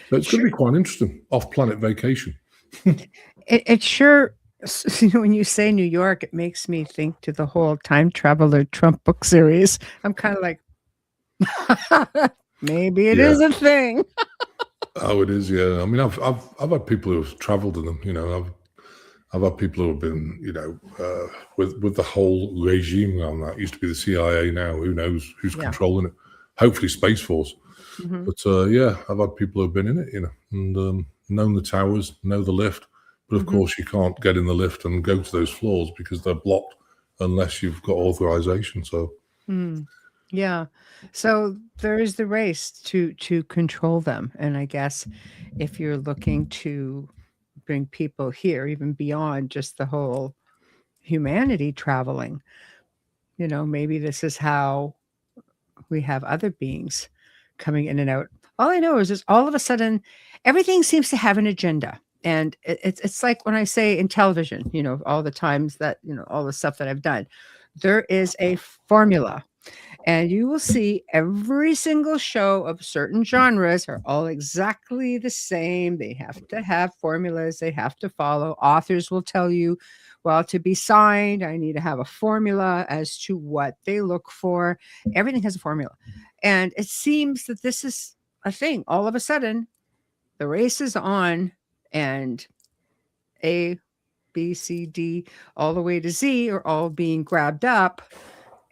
Speaker 2: so it's going to be quite interesting. Off-planet vacation.
Speaker 1: It sure, when you say New York, it makes me think to the whole time traveler Trump book series. I'm kind of like, maybe it is a thing.
Speaker 2: Oh, it is, yeah. I mean, I've had people who have travelled in them. I've had people who have been, with the whole regime around that. It used to be the CIA. Now, who knows who's controlling it? Hopefully, Space Force. But yeah, I've had people who've been in it, and known the towers, know the lift. But of course, you can't get in the lift and go to those floors because they're blocked unless you've got authorization. So.
Speaker 1: Yeah. So there is the race to control them. And I guess if you're looking to bring people here, even beyond just the whole humanity traveling, maybe this is how we have other beings coming in and out. All I know is just all of a sudden, everything seems to have an agenda. And it's like when I say in television, all the times that, all the stuff that I've done, there is a formula. And you will see every single show of certain genres are all exactly the same. They have to have formulas they have to follow. Authors will tell you, well, to be signed, I need to have a formula as to what they look for. Everything has a formula. And it seems that this is a thing. All of a sudden, the race is on, and A, B, C, D, all the way to Z are all being grabbed up.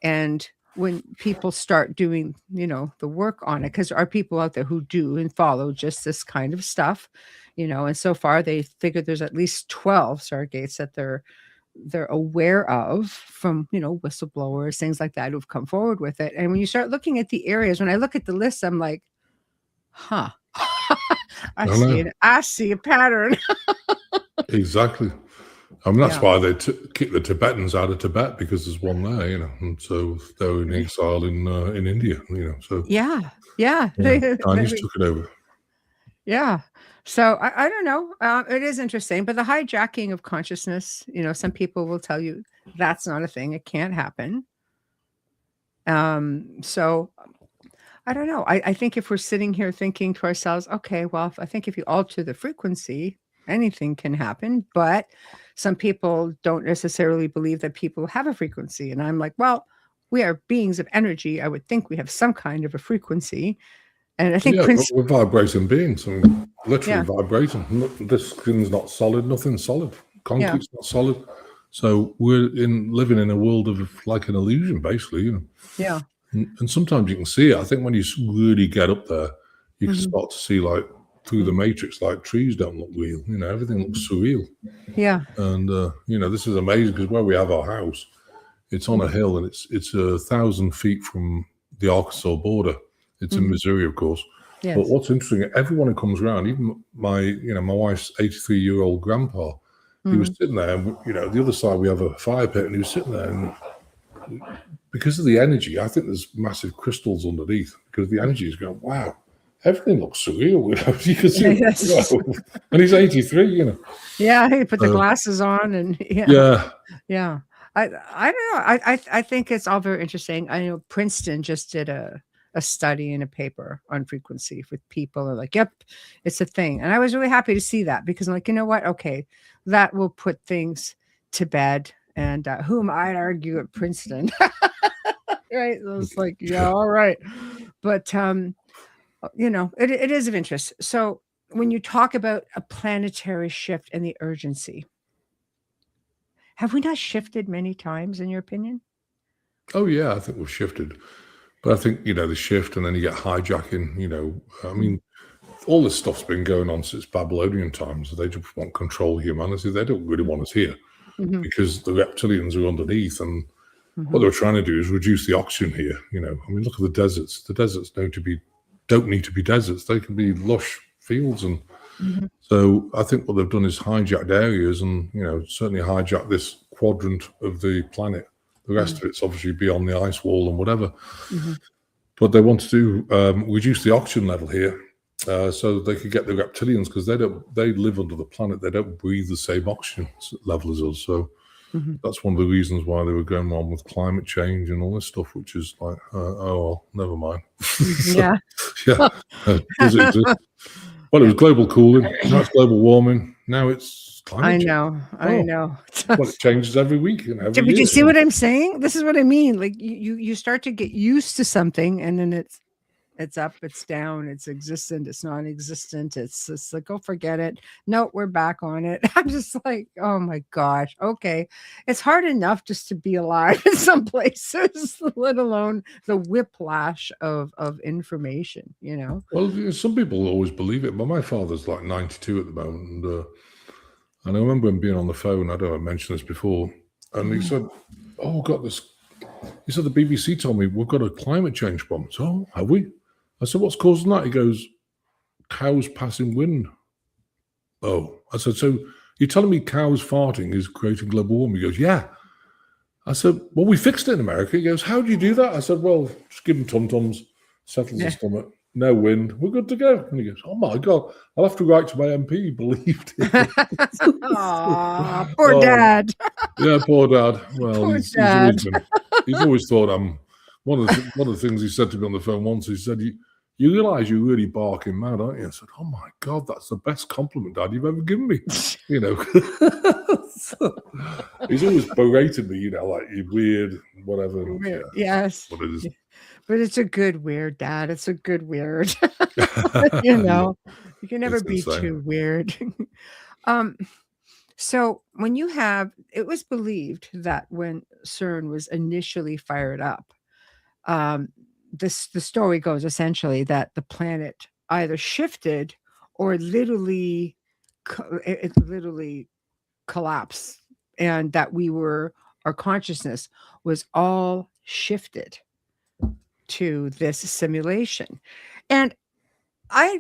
Speaker 1: And when people start doing, the work on it, because there are people out there who do and follow just this kind of stuff, and so far they figured there's at least 12 stargates that they're aware of from, whistleblowers, things like that, who've come forward with it. And when you start looking at the areas, when I look at the list, I'm like, huh, I see a pattern.
Speaker 2: Exactly. I mean, that's why they kick the Tibetans out of Tibet, because there's one there, and so they're in exile in India, So
Speaker 1: yeah.
Speaker 2: Chinese took it over.
Speaker 1: Yeah. So I don't know. It is interesting, but the hijacking of consciousness, some people will tell you that's not a thing. It can't happen. So I don't know. I think if we're sitting here thinking to ourselves, okay, well, I think if you alter the frequency, anything can happen. But some people don't necessarily believe that people have a frequency. And I'm like, well, we are beings of energy. I would think we have some kind of a frequency. And I think
Speaker 2: we're vibrating beings. I mean, literally vibrating. This skin's not solid. Nothing's solid. Concrete's not solid. So we're living in a world of like an illusion, basically.
Speaker 1: Yeah.
Speaker 2: And sometimes you can see it. I think when you really get up there, you can start to see like through the matrix, like trees don't look real. Everything looks surreal.
Speaker 1: Yeah.
Speaker 2: And this is amazing because where we have our house, it's on a hill, and it's 1,000 feet from the Arkansas border. It's in Missouri, of course.
Speaker 1: Yes.
Speaker 2: But what's interesting, everyone who comes around, even my wife's 83-year-old grandpa, he was sitting there, and the other side we have a fire pit, and he was sitting there, and because of the energy, I think there's massive crystals underneath, because the energy is going, wow, everything looks surreal. You can see it. And he's 83,
Speaker 1: Yeah, he put the glasses on, and yeah. I don't know. I think it's all very interesting. I know Princeton just did a study and a paper on frequency with people, and like, yep, it's a thing. And I was really happy to see that, because I'm like, you know what? Okay, that will put things to bed. And who am I to argue at Princeton? Right? It was like, yeah, all right. But it is of interest. So when you talk about a planetary shift and the urgency, have we not shifted many times, in your opinion?
Speaker 2: Oh yeah, I think we've shifted. But I think, the shift, and then you get hijacking, I mean, all this stuff's been going on since Babylonian times. They just want control of humanity. They don't really want us here, because the reptilians are underneath, and what they're trying to do is reduce the oxygen here. I mean, look at the deserts. The deserts don't need to be deserts. They can be lush fields. And so I think what they've done is hijacked areas, and, certainly hijacked this quadrant of the planet. The rest of it's obviously beyond the ice wall and whatever. But they want to reduce the oxygen level here, so they could get the reptilians, because they live under the planet. They don't breathe the same oxygen level as us. So that's one of the reasons why they were going on with climate change and all this stuff, which is like, oh well, never mind.
Speaker 1: Yeah.
Speaker 2: Does it exist? Well, it was global cooling. Now it's global warming. Now it's climate change.
Speaker 1: I know.
Speaker 2: Well, it changes every week.
Speaker 1: But you see what I'm saying? This is what I mean. Like you start to get used to something, and then it's up, it's down, it's existent, it's non-existent. It's just like, oh, forget it. No, we're back on it. I'm just like, oh my gosh. Okay. It's hard enough just to be alive in some places, let alone the whiplash of information,
Speaker 2: Well, some people always believe it, but my father's like 92 at the moment. And I remember him being on the phone. I don't know, I mentioned this before. And he said, oh, got this. He said, the BBC told me we've got a climate change problem. So, oh, have we? I said, what's causing that? He goes, cows passing wind. Oh, I said, so you're telling me cows farting is creating global warming? He goes, yeah. I said, well, we fixed it in America. He goes, how do you do that? I said, well, just give them tum-tums, settles the stomach, no wind, we're good to go. And he goes, oh my God, I'll have to write to my MP. He believed it.
Speaker 1: Aww, poor dad.
Speaker 2: Yeah, poor dad. Well, he's always thought I'm one of the things he said to me on the phone once. He said, you realize you're really barking mad, aren't you? I said, oh my God, that's the best compliment, Dad, you've ever given me. So, he's always berated me, like you're weird, whatever.
Speaker 1: Weird. Yes.
Speaker 2: What it is.
Speaker 1: But it's a good weird, Dad. It's a good weird. You can never be too weird. So when it was believed that when CERN was initially fired up, the story goes essentially that the planet either shifted or it literally collapsed, and that our consciousness was all shifted to this simulation. And I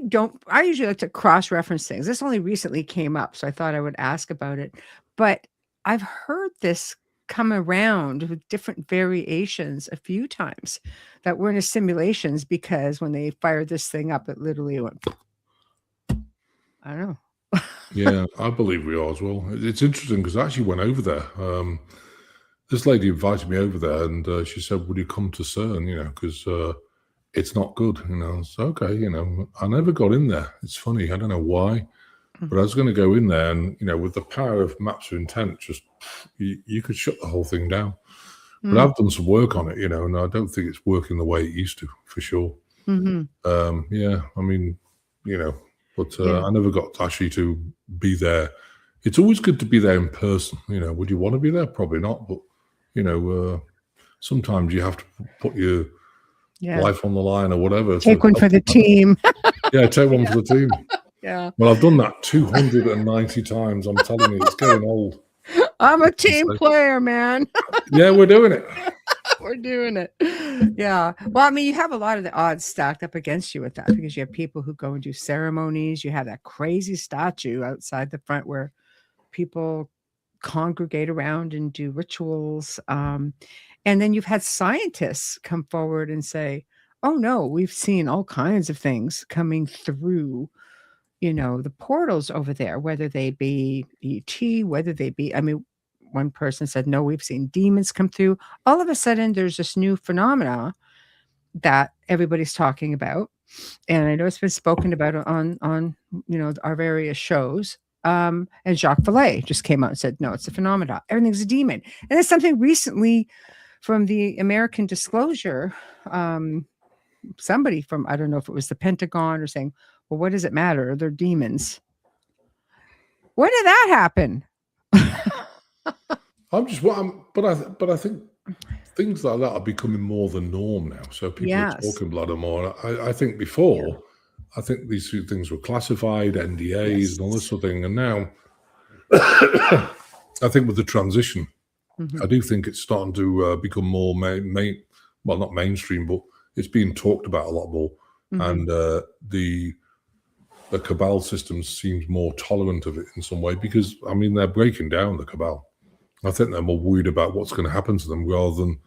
Speaker 1: usually like to cross-reference things. This only recently came up, so I thought I would ask about it. But I've heard this come around with different variations a few times, that we're in a simulations, because when they fired this thing up, it literally went, I don't know.
Speaker 2: Yeah, I believe we are as well. It's interesting because I actually went over there. This lady invited me over there, and she said, would you come to CERN, because it's not good, So, okay, I never got in there. It's funny. I don't know why, but I was going to go in there, and, with the power of maps of intent, just, you could shut the whole thing down. But I've done some work on it, and I don't think it's working the way it used to, for sure. Yeah, I mean, but I never got actually to be there. It's always good to be there in person. Would you want to be there? Probably not, but sometimes you have to put your life on the line or whatever.
Speaker 1: Take one for the team.
Speaker 2: Yeah, take one for the team.
Speaker 1: Yeah.
Speaker 2: Well, I've done that 290 times. I'm telling you, it's getting old.
Speaker 1: I'm a team player, man.
Speaker 2: Yeah, we're doing it.
Speaker 1: We're doing it. Yeah. Well, I mean, you have a lot of the odds stacked up against you with that because you have people who go and do ceremonies. You have that crazy statue outside the front where people congregate around and do rituals. And then you've had scientists come forward and say, oh, no, we've seen all kinds of things coming through, the portals over there, whether they be ET, whether they be, I mean, one person said, no, we've seen demons come through. All of a sudden, there's this new phenomena that everybody's talking about. And I know it's been spoken about on our various shows. And Jacques Vallée just came out and said, no, it's a phenomenon. Everything's a demon. And it's something recently from the American Disclosure, somebody from, I don't know if it was the Pentagon or saying, well, what does it matter? They're demons. When did that happen?
Speaker 2: But I think things like that are becoming more the norm now. So people are talking about them more. I think before, I think these two things were classified, NDAs and all this sort of thing. And now, I think with the transition, I do think it's starting to become more well, not mainstream, but it's being talked about a lot more. And the cabal system seems more tolerant of it in some way because, I mean, they're breaking down the cabal. I think they're more worried about what's going to happen to them rather than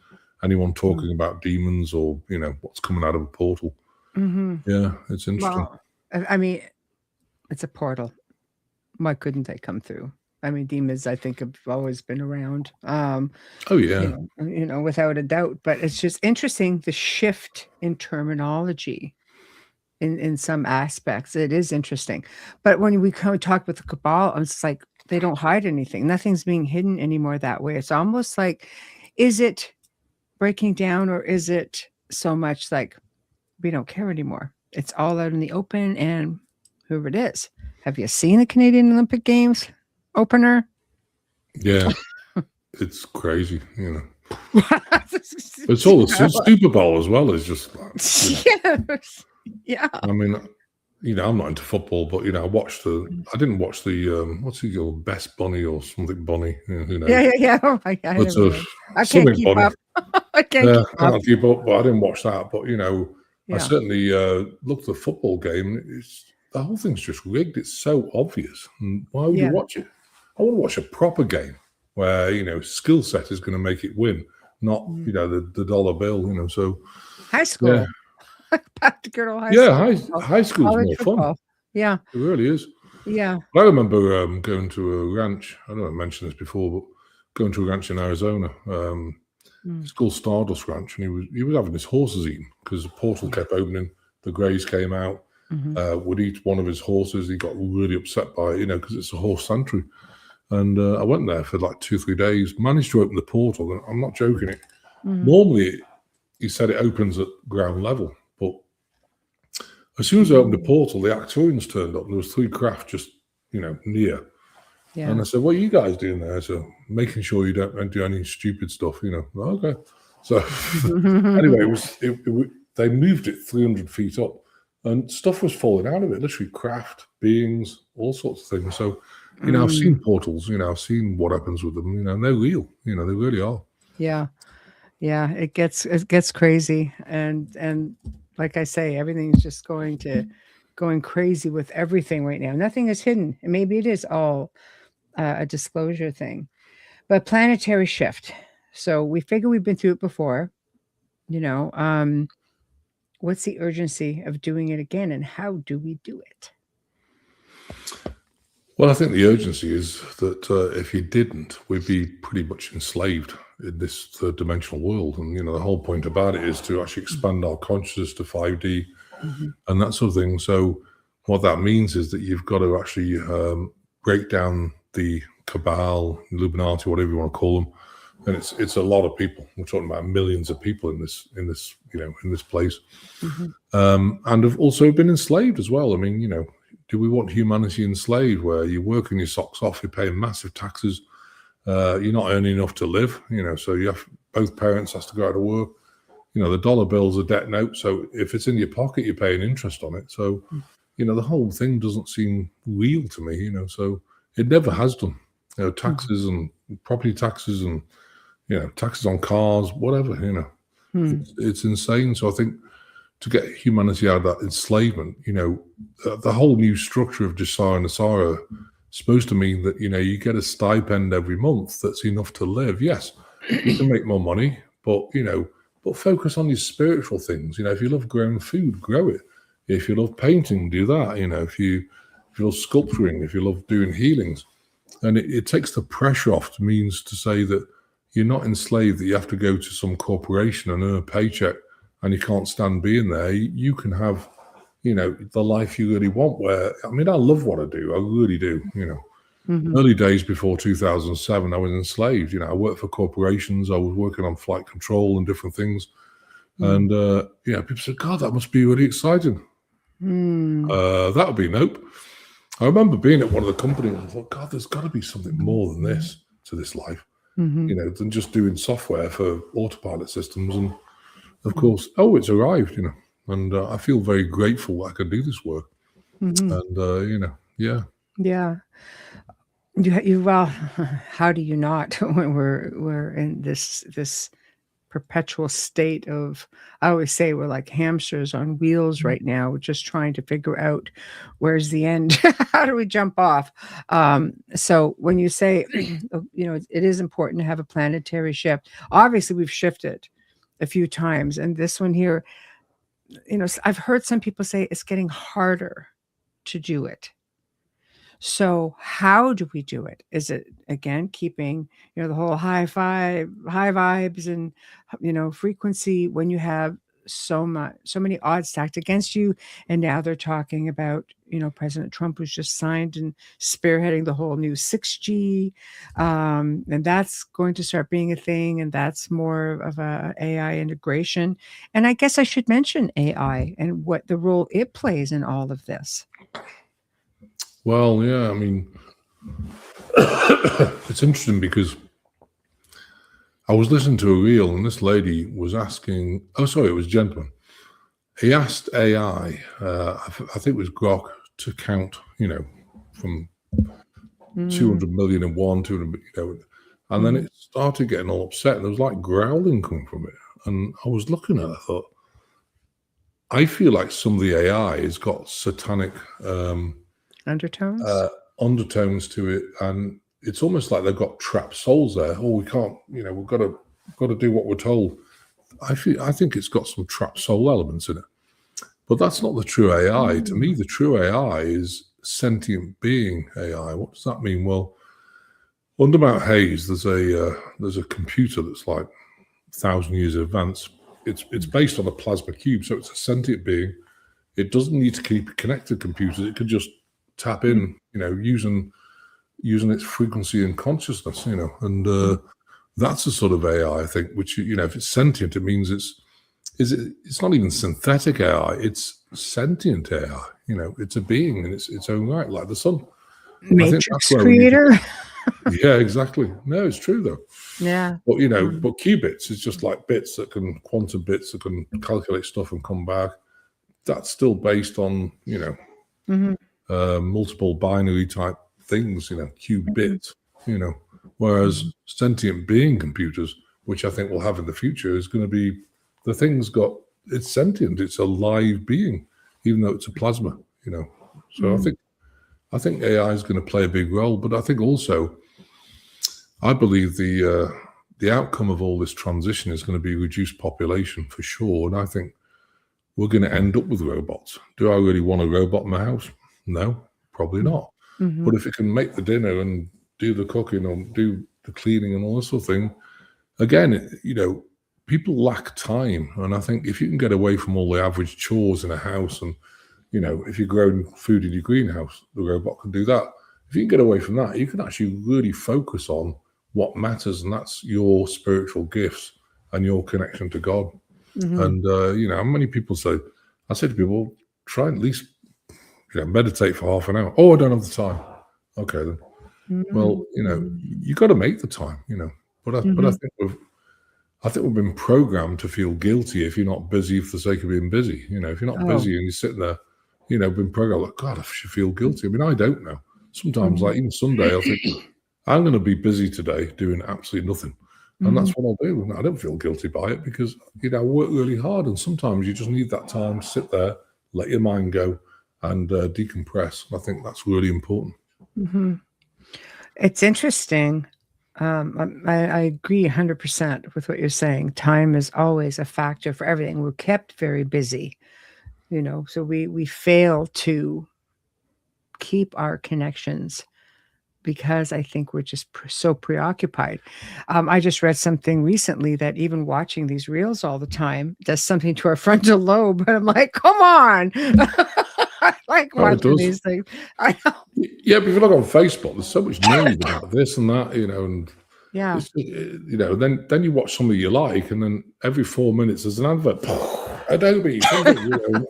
Speaker 2: anyone talking about demons or, what's coming out of a portal. Yeah, it's interesting.
Speaker 1: Well, I mean, it's a portal. Why couldn't they come through? I mean, demons, I think, have always been around.
Speaker 2: Oh, yeah.
Speaker 1: Without a doubt. But it's just interesting, the shift in terminology in some aspects. It is interesting. But when we talk with the cabal, it's like they don't hide anything. Nothing's being hidden anymore that way. It's almost like, is it breaking down or is it so much like we don't care anymore? It's all out in the open, and whoever it is. Have you seen the Canadian Olympic Games opener?
Speaker 2: Yeah, it's crazy, It's all the Super Bowl as well. Is just
Speaker 1: yeah.
Speaker 2: I mean, I'm not into football, but I didn't watch the what's he called, Best Bunny or something Bunny. Who knows?
Speaker 1: Yeah. Oh my God, I can't keep up. I can't
Speaker 2: keep up, but I didn't watch that. But I certainly looked at the football game. The whole thing's just rigged. It's so obvious. And why would you watch it? I want to watch a proper game where skill set is going to make it win, not the dollar bill. So
Speaker 1: high school.
Speaker 2: Yeah.
Speaker 1: Good old high school.
Speaker 2: Yeah, high school is more fun.
Speaker 1: Yeah,
Speaker 2: it really is.
Speaker 1: Yeah,
Speaker 2: I remember going to a ranch. I don't know if I mentioned this before, but going to a ranch in Arizona. It's called Stardust Ranch, and he was having his horses eaten because the portal kept opening. The greys came out, would eat one of his horses. He got really upset by it, because it's a horse sanctuary. And I went there for like 2-3 days. Managed to open the portal, and I'm not joking. Normally, he said it opens at ground level. But as soon as I opened the portal, the Arcturians turned up, and there was 3 craft just, near. Yeah. And I said, what are you guys doing there? So making sure you don't do any stupid stuff, Okay. So anyway, they moved it 300 feet up, and stuff was falling out of it, literally craft, beings, all sorts of things. So, I've seen portals, I've seen what happens with them, and they're real, they really are.
Speaker 1: Yeah. Yeah. It gets crazy. And like I say, everything's just going crazy with everything right now. Nothing is hidden. And maybe it is all a disclosure thing. But planetary shift. So we figure we've been through it before. What's the urgency of doing it again, and how do we do it?
Speaker 2: Well, I think the urgency is that if you didn't, we'd be pretty much enslaved in this third-dimensional world. And, the whole point about it is to actually expand our consciousness to 5D and that sort of thing. So what that means is that you've got to actually break down the cabal, Illuminati, whatever you want to call them. And it's a lot of people. We're talking about millions of people in this place. And have also been enslaved as well. I mean, do we want humanity enslaved where you're working your socks off, you're paying massive taxes, you're not earning enough to live, so you have both parents has to go out to work. The dollar bill's a debt note, so if it's in your pocket, you're paying interest on it. So, the whole thing doesn't seem real to me, so it never has done. Taxes and property taxes and, taxes on cars, whatever, it's insane. So I think to get humanity out of that enslavement, the whole new structure of Josiah Nasara is supposed to mean that, you get a stipend every month that's enough to live. Yes, you can make more money, but focus on your spiritual things. If you love growing food, grow it. If you love painting, do that. If you love sculpturing, if you love doing healings, and it takes the pressure off. It means to say that you're not enslaved, that you have to go to some corporation and earn a paycheck and you can't stand being there. You can have, the life you really want. Where, I love what I do. I really do. Early days before 2007, I was enslaved. I worked for corporations. I was working on flight control and different things. And, people said, God, that must be really exciting. That would be nope. I remember being at one of the companies and I thought, God, there's got to be something more than this to this life, than just doing software for autopilot systems. And of course, it's arrived, and I feel very grateful I can do this work. And, yeah.
Speaker 1: Yeah. Well, how do you not when we're in this perpetual state of, I always say we're like hamsters on wheels right now, just trying to figure out where's the end. How do we jump off? So when you say, it is important to have a planetary shift, obviously we've shifted a few times. And this one here, I've heard some people say it's getting harder to do it. So how do we do it? Is it, again, keeping, the whole high vibes and, frequency when you have so many odds stacked against you? And now they're talking about, President Trump, who's just signed and spearheading the whole new 6G. And that's going to start being a thing. And that's more of a AI integration. And I guess I should mention AI and what the role it plays in all of this.
Speaker 2: Well, yeah, it's interesting because I was listening to a reel and this lady was asking, it was a gentleman. He asked AI, I think it was Grok, to count, from 200 million and 200, and then it started getting all upset and there was like growling coming from it. And I was looking at it, I thought, I feel like some of the AI has got satanic
Speaker 1: undertones
Speaker 2: to it, and it's almost like they've got trapped souls there. We can't, we've got to do what we're told. I think it's got some trapped soul elements in it, but that's not the true AI. To me, the true AI is sentient being AI. What does that mean? Well, under Mount Hayes, there's a computer that's like 1,000 years advanced. It's based on a plasma cube, so it's a sentient being. It doesn't need to keep connected computers. It could just tap in, using its frequency and consciousness, and that's the sort of AI, I think, which, if it's sentient, it means it's not even synthetic AI, it's sentient AI, it's a being in its own right, like the sun.
Speaker 1: Matrix creator.
Speaker 2: Yeah, exactly. No, it's true though.
Speaker 1: Yeah.
Speaker 2: But, but qubits is just like bits quantum bits that can calculate stuff and come back. That's still based on, multiple binary type things, qubits, whereas sentient being computers, which I think we'll have in the future, is going to be the thing's it's sentient, it's a live being, even though it's a plasma, So I think AI is going to play a big role, but I think also, I believe the outcome of all this transition is going to be reduced population for sure, and I think we're going to end up with robots. Do I really want a robot in my house? No, probably not. But if it can make the dinner and do the cooking or do the cleaning and all this sort of thing, again, people lack time. And I think if you can get away from all the average chores in a house and, if you're growing food in your greenhouse, the robot can do that. If you can get away from that, you can actually really focus on what matters, and that's your spiritual gifts and your connection to God. And, many people I say to people, try and at least meditate for half an hour. I don't have the time. Okay, then. Well, you got to make the time, But I think we've been programmed to feel guilty if you're not busy for the sake of being busy. If you're not busy and you're sitting there, been programmed, like, God, I should feel guilty. I mean, I don't know. Sometimes,
Speaker 1: Mhm.
Speaker 2: like even Sunday, I'll think, I'm going to be busy today doing absolutely nothing. And that's what I'll do. And I don't feel guilty by it because, I work really hard. And sometimes you just need that time to sit there, let your mind go and decompress. And I think that's really important.
Speaker 1: It's interesting. I agree 100% with what you're saying. Time is always a factor for everything. We're kept very busy, so we fail to keep our connections because I think we're just so preoccupied. I just read something recently that even watching these reels all the time does something to our frontal lobe. And I'm like, come on. I like
Speaker 2: Oh, it
Speaker 1: watching
Speaker 2: does.
Speaker 1: these things. I know.
Speaker 2: Yeah, but if you look on Facebook, there's so much noise about this and that, and
Speaker 1: Yeah.
Speaker 2: it's, then you watch somebody you like, and then every 4 minutes there's an advert. Adobe, something,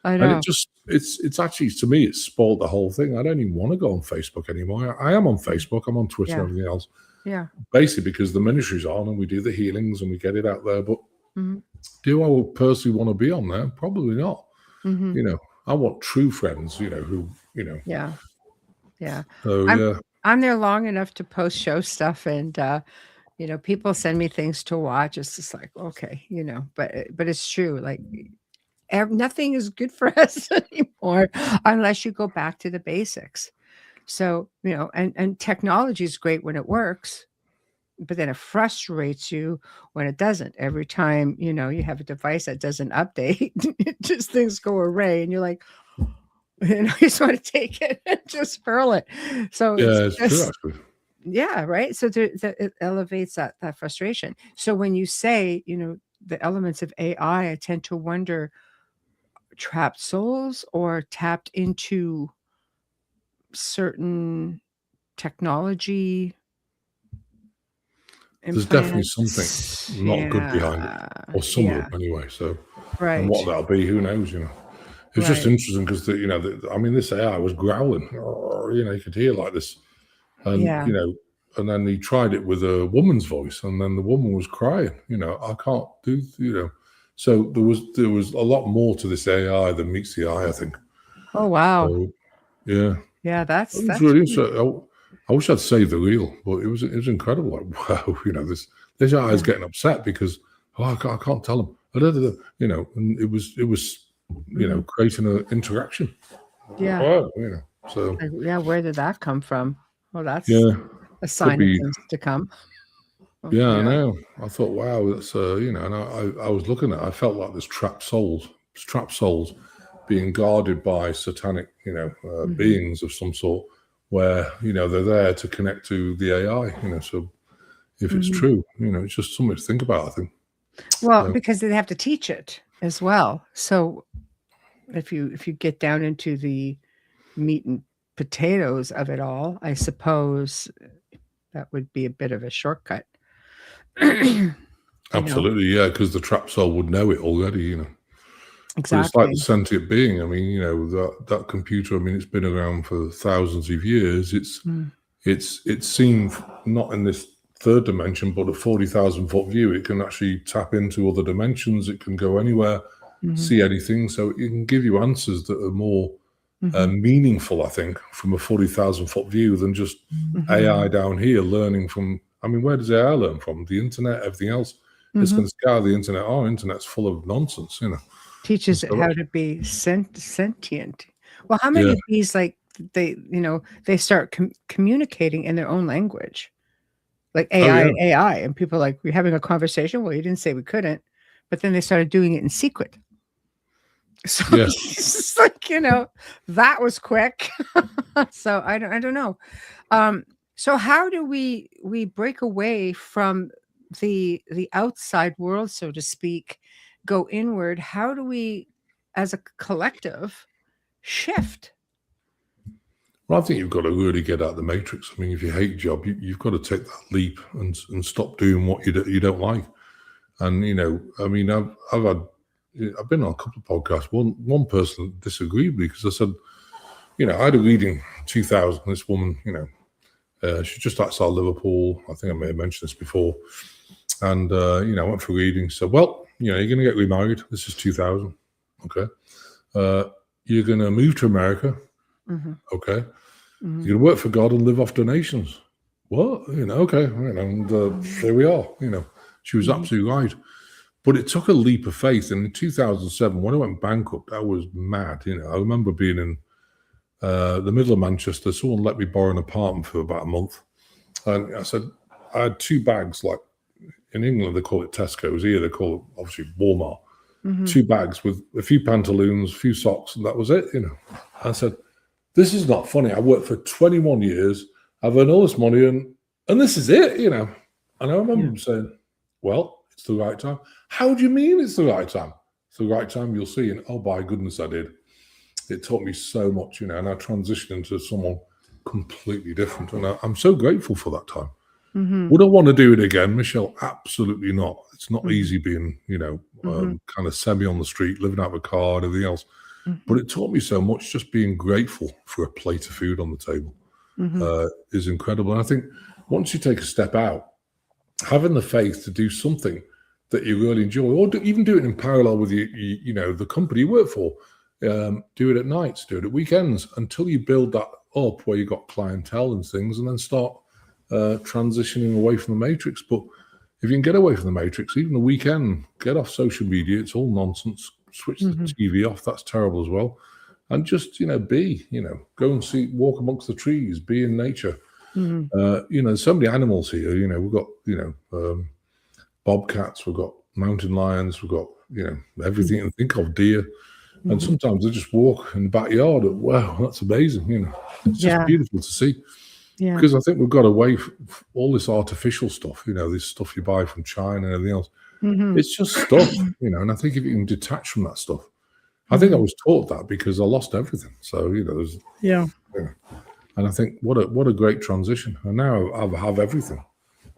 Speaker 1: I
Speaker 2: and
Speaker 1: know.
Speaker 2: it's actually, to me, it's spoiled the whole thing. I don't even want to go on Facebook anymore. I am on Facebook, I'm on Twitter
Speaker 1: Yeah.
Speaker 2: and everything else,
Speaker 1: Yeah.
Speaker 2: basically because the ministry's on and we do the healings and we get it out there. But
Speaker 1: Mhm.
Speaker 2: do I personally want to be on there? Probably not.
Speaker 1: Mhm.
Speaker 2: I want true friends, who,
Speaker 1: Yeah. Yeah.
Speaker 2: so
Speaker 1: I'm
Speaker 2: yeah.
Speaker 1: I'm there long enough to post show stuff and people send me things to watch. It's just like, okay, but it's true. Like nothing is good for us anymore unless you go back to the basics. So, and technology is great when it works, but then it frustrates you when it doesn't. Every time, you have a device that doesn't update, just things go array and you're like, you just want to take it and just hurl it. So it's
Speaker 2: Yeah, it's true,
Speaker 1: just,
Speaker 2: actually.
Speaker 1: yeah, right. So it elevates that frustration. So when you say, the elements of AI, I tend to wonder, trapped souls or tapped into certain technology
Speaker 2: There's definitely something
Speaker 1: implants.
Speaker 2: not good behind it,
Speaker 1: Yeah.
Speaker 2: or some of
Speaker 1: Yeah.
Speaker 2: them anyway. So, and
Speaker 1: Right.
Speaker 2: what that'll be, who knows. It's just
Speaker 1: Right.
Speaker 2: interesting because I mean, this AI was growling. You could hear like this, and
Speaker 1: Yeah.
Speaker 2: and then he tried it with a woman's voice, and then the woman was crying. I can't do. So there was a lot more to this AI than meets the eye, I think.
Speaker 1: Oh, wow.
Speaker 2: So yeah,
Speaker 1: Yeah,
Speaker 2: it was
Speaker 1: that's
Speaker 2: really interesting. I wish I'd saved the reel, but it was incredible. Like, wow, this guy is
Speaker 1: yeah.
Speaker 2: getting upset because I can't tell him. And it was
Speaker 1: Mhm.
Speaker 2: creating an interaction.
Speaker 1: Yeah.
Speaker 2: Wow, so
Speaker 1: Like, yeah, where did that come from? Well, that's
Speaker 2: yeah,
Speaker 1: a
Speaker 2: could
Speaker 1: sign of
Speaker 2: be.
Speaker 1: things to come.
Speaker 2: Yeah, I know. I thought, wow, that's and I was looking at. I felt like there's trapped souls being guarded by satanic,
Speaker 1: Mhm.
Speaker 2: beings of some sort, where they're there to connect to the AI. So if it's
Speaker 1: Mhm.
Speaker 2: true, it's just something to think about, I think.
Speaker 1: Well,
Speaker 2: So,
Speaker 1: because they have to teach it as well. So if you get down into the meat and potatoes of it all, I suppose that would be a bit of a shortcut. You know?
Speaker 2: absolutely, yeah, because the trap soul would know it already, But it's like the
Speaker 1: Exactly.
Speaker 2: sentient being. I mean, that computer. I mean, it's been around for thousands of years.
Speaker 1: Mm,
Speaker 2: It's seen not in this third dimension, but a 40,000-foot view. It can actually tap into other dimensions. It can go anywhere,
Speaker 1: mhm,
Speaker 2: see anything. So it can give you answers that are more
Speaker 1: mhm,
Speaker 2: meaningful, I think, from a 40,000-foot view than just
Speaker 1: mhm,
Speaker 2: AI down here learning from. I mean, where does AI learn from? The internet, everything else. It's
Speaker 1: mhm.
Speaker 2: going to scour the internet. Our internet's full of nonsense. And
Speaker 1: Teaches it
Speaker 2: so
Speaker 1: how
Speaker 2: that's,
Speaker 1: to be sentient. Well, how many
Speaker 2: yeah.
Speaker 1: of these, like, they start communicating in their own language? Like
Speaker 2: Oh yeah.
Speaker 1: AI, and people are like, "We're having a conversation." Well, you didn't say we couldn't, but then they started doing it in secret. So
Speaker 2: Yes.
Speaker 1: it's just like, that was quick. So I don't know. So how do we break away from the outside world, so to speak, go inward? How do we, as a collective, shift?
Speaker 2: Well, I think you've got to really get out of the matrix. I mean, if you hate your job, you've got to take that leap and stop doing what you don't like. And I mean, I've been on a couple of podcasts. One person disagreed with me because I said, I had a reading 2000. This woman, she's just outside Liverpool. I think I may have mentioned this before. And I went for a reading. So, well, you're going to get remarried. This is 2000. Okay. You're going to move to America.
Speaker 1: Mm-hmm.
Speaker 2: Okay.
Speaker 1: Mm-hmm.
Speaker 2: You're going to work for God and live off donations. What? Okay. And here we are. She was absolutely right. But it took a leap of faith. And in 2007, when I went bankrupt, I was mad. I remember being in the middle of Manchester. Someone let me borrow an apartment for about a month. And I said, I had 2 bags, like in England, they call it Tesco's. Here, they call it, obviously, Walmart.
Speaker 1: Mm-hmm.
Speaker 2: 2 bags with a few pantaloons, a few socks, and that was it. I said, this is not funny. I worked for 21 years. I've earned all this money, and this is it. And I remember them saying, well, it's the right time. How do you mean it's the right time? It's the right time, you'll see. And oh, by goodness, I did. It taught me so much, and I transitioned into someone completely different. And I'm so grateful for that time.
Speaker 1: Mm-hmm.
Speaker 2: Would I want to do it again, Michelle? Absolutely not. It's not
Speaker 1: Mm-hmm.
Speaker 2: easy being, kind of semi on the street, living out of a car and everything else.
Speaker 1: Mm-hmm.
Speaker 2: But it taught me so much. Just being grateful for a plate of food on the table is incredible. And I think once you take a step out, having the faith to do something that you really enjoy, or even do it in parallel with the company you work for, do it at nights, do it at weekends, until you build that up where you've got clientele and things, and then start transitioning away from the matrix. But if you can get away from the matrix, even the weekend, get off social media. It's all nonsense. Switch the TV off. That's terrible as well. And just, be, go and walk amongst the trees, be in nature. There's so many animals here. We've got, bobcats, we've got mountain lions, we've got, everything you can think of, deer. And sometimes they just walk in the backyard. Wow, that's amazing. It's just beautiful to see. Yeah. Because I think we've got away from all this artificial stuff, this stuff you buy from China and everything else. It's just stuff, and I think if you can detach from that stuff, I think I was taught that because I lost everything. So, and I think what a great transition. And now I have everything,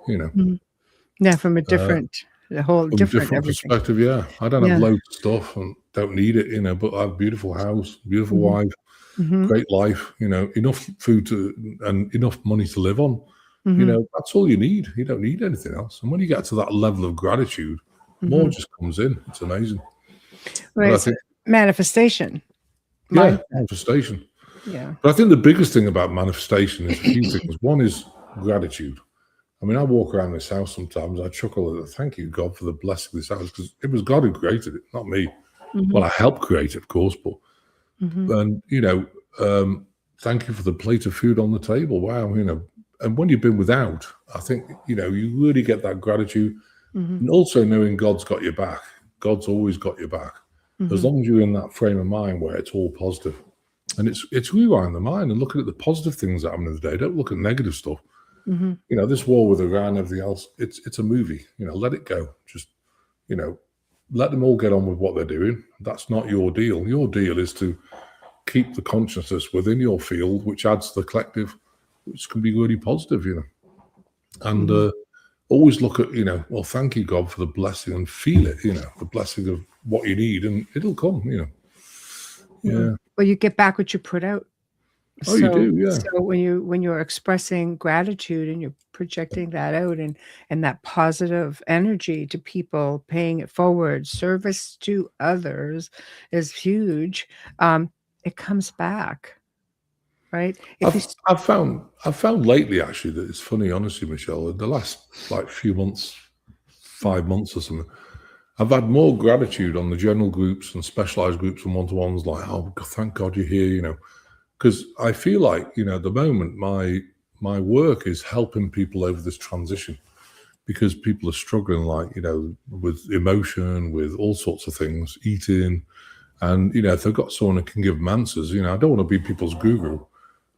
Speaker 1: Yeah, from a different, different
Speaker 2: perspective. Yeah. I don't have loads of stuff and don't need it, but I have a beautiful house, beautiful wife, great life, enough food and enough money to live on. That's all you need. You don't need anything else. And when you get to that level of gratitude, more just comes in. It's amazing.
Speaker 1: Right. I think, manifestation.
Speaker 2: Manifestation. Yeah. But I think the biggest thing about manifestation is a few things. One is gratitude. I mean, I walk around this house sometimes, I chuckle at it. Thank you, God, for the blessing of this house, because it was God who created it, not me. Well, I helped create it, of course, but and thank you for the plate of food on the table. Wow, and when you've been without, I think you really get that gratitude, and also knowing God's got your back. God's always got your back, as long as you're in that frame of mind where it's all positive. And it's rewiring the mind and looking at the positive things that happen in the day. Don't look at negative stuff. This war with Iran and everything else, it's a movie. Let it go. Just let them all get on with what they're doing. That's not your deal. Your deal is to keep the consciousness within your field, which adds to the collective, which can be really positive, and always look at, well, thank you, God, for the blessing, and feel it, the blessing of what you need, and it'll come, Yeah.
Speaker 1: Well, you get back what you put out.
Speaker 2: Oh, you do, yeah.
Speaker 1: So when you're expressing gratitude and you're projecting that out and that positive energy to people, paying it forward, service to others is huge. It comes back, right?
Speaker 2: I've found lately actually that it's funny, honestly, Michelle. In the last few months, 5 months or something, I've had more gratitude on the general groups and specialized groups and one-to-ones. Like, oh, thank God you're here, because I feel like at the moment my work is helping people over this transition, because people are struggling, with emotion, with all sorts of things, eating, and if they've got someone who can give them answers, I don't want to be people's guru.